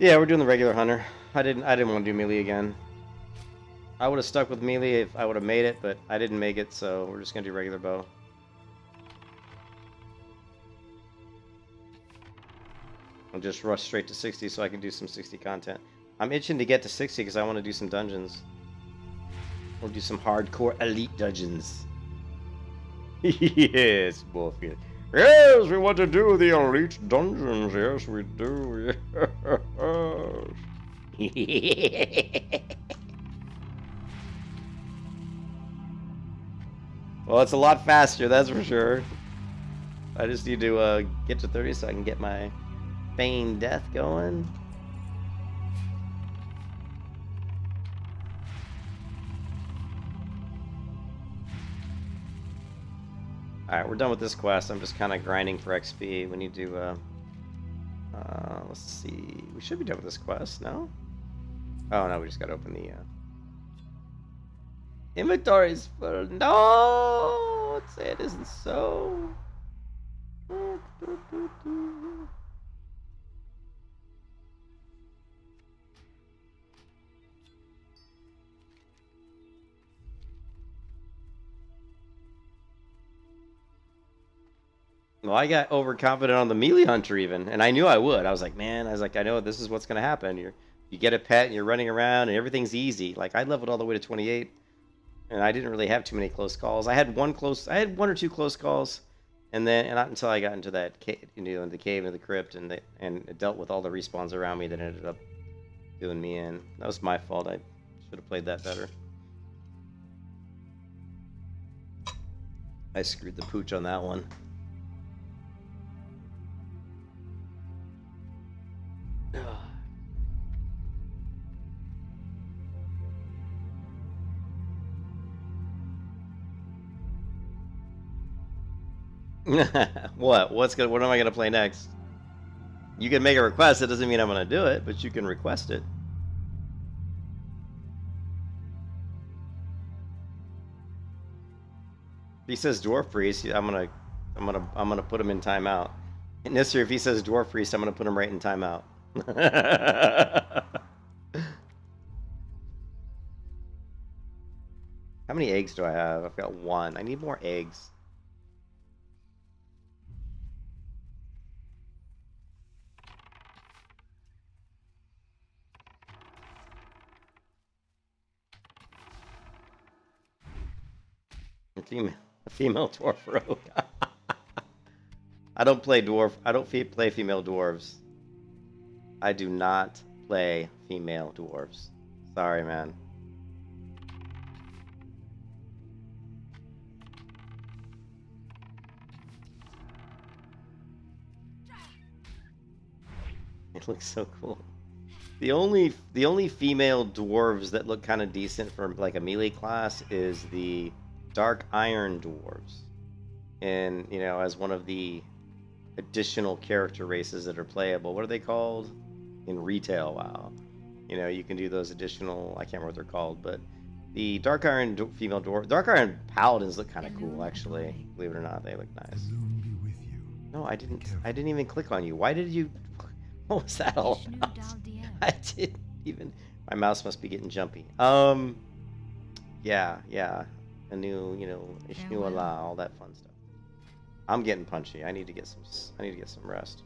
Yeah, we're doing the regular hunter. I didn't want to do melee again. I would have stuck with melee if I would have made it, but I didn't make it, so we're just gonna do regular bow. I'll just rush straight to 60 so I can do some 60 content. I'm itching to get to 60 because I want to do some dungeons. Or do some hardcore elite dungeons. Yes, Morpheus. Yes, we want to do the elite dungeons. Yes, we do. Yes. Well, it's a lot faster, that's for sure. I just need to get to 30 so I can get my feigned death going. Alright, we're done with this quest. I'm just kind of grinding for XP. We need to, let's see. We should be done with this quest, no? Oh, no, we just gotta open the, inventory's full. No! Let's say it isn't so. Well, I got overconfident on the melee hunter even, and I knew I would. I was like, man, I know this is what's gonna happen. You get a pet and you're running around and everything's easy. Like I leveled all the way to 28, and I didn't really have too many close calls. I had one or two close calls, and not until I got into that cave, in the cave and the crypt, and it dealt with all the respawns around me that ended up doing me in. That was my fault. I should have played that better. I screwed the pooch on that one. What am I gonna play next? You can make a request. It doesn't mean I'm gonna do it, but you can request it. If he says dwarf priest, I'm gonna put him in timeout. And this year, if he says dwarf priest, I'm gonna put him right in timeout. How many eggs do I have? I've got one. I need more eggs. A female dwarf rogue. I don't play dwarf. I don't play female dwarves. I do not play female dwarves. Sorry, man. It looks so cool. The only female dwarves that look kind of decent for like a melee class is the Dark Iron dwarves, and as one of the additional character races that are playable. What are they called in retail? WoW. You can do those additional. I can't remember what they're called, but the Dark Iron female dwarf, Dark Iron paladins look kind of cool, actually. Believe it or not, they look nice. No, I didn't even click on you. Why did you? What was that all about? I didn't even. My mouse must be getting jumpy. Yeah. A new, Ishnu Allah, all that fun stuff. I'm getting punchy. I need to get some rest.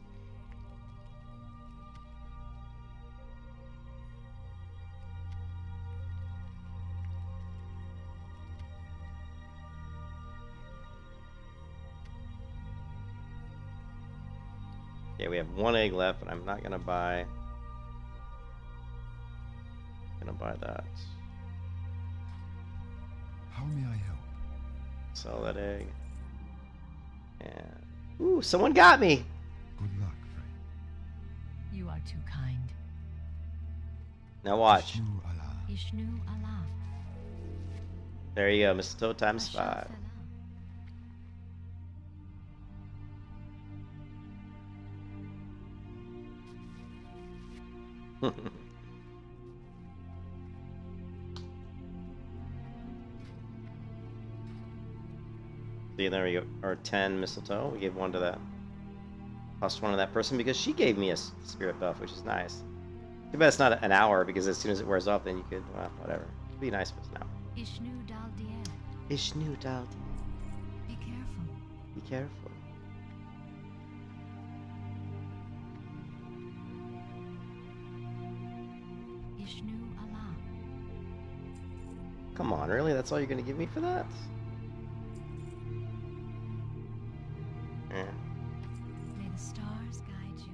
Okay, we have one egg left, but I'm not gonna buy. That. How may I help? Sell that egg. And ooh, someone got me. Good luck, friend. You are too kind. Now watch. Ishnu Allah. Ishnu Allah. There you go, mistletoe times 5. Mashallah. See, there we go. Or 10 mistletoe. We gave one to that. Plus one to that person because she gave me a spirit buff, which is nice. Too bad it's not an hour because as soon as it wears off, then you could, well, whatever. Be nice to us now. Ishnu dal diet. Ishnu dal. Be careful. Be careful. Ishnu Allah. Come on, really? That's all you're gonna give me for that? Yeah. May the stars guide you.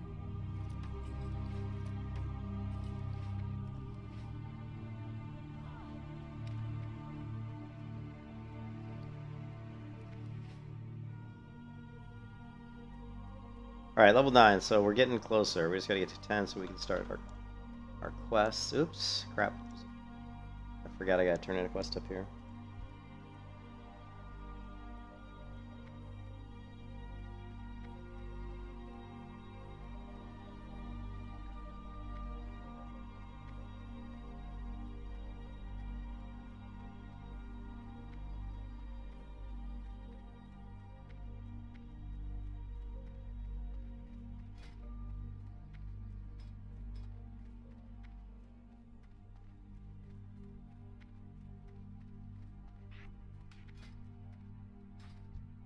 All right, level 9. So we're getting closer. We just gotta get to 10 so we can start our quests. Oops, crap. I forgot I gotta turn in a quest up here.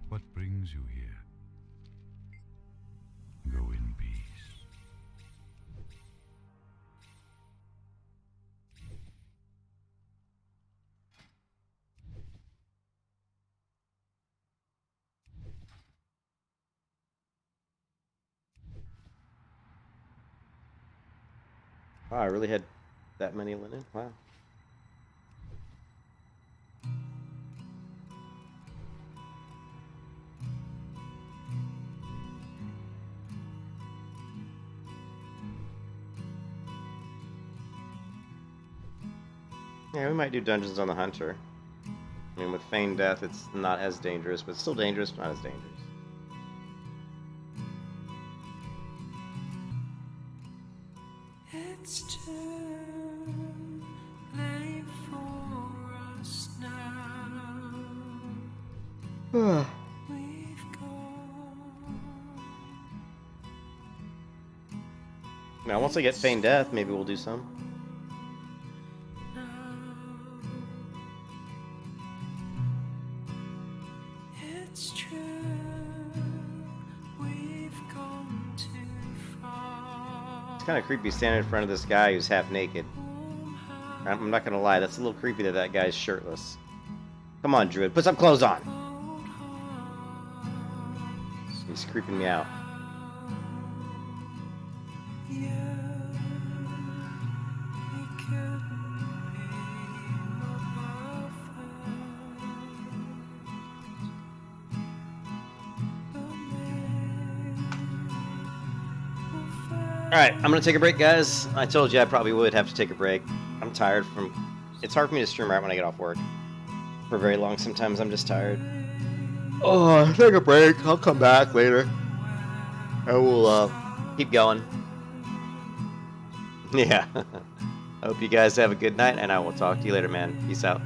What brings you here? Go in peace. Wow, I really had that many linen? Wow. Yeah, we might do dungeons on the hunter. I mean, with feigned death, it's not as dangerous, but still dangerous, but not as dangerous. It's too late for us now. We've gone. Now, once I get feigned death, maybe we'll do some. It's true, we've gone too far. It's kind of creepy standing in front of this guy who's half naked. I'm not gonna lie, that's a little creepy that that guy's shirtless. Come on, Druid, put some clothes on! He's creeping me out. Alright, I'm gonna take a break, guys. I told you I probably would have to take a break. I'm tired from... It's hard for me to stream right when I get off work. For very long, sometimes I'm just tired. Oh, take a break. I'll come back later. I will, keep going. Yeah. I hope you guys have a good night, and I will talk to you later, man. Peace out.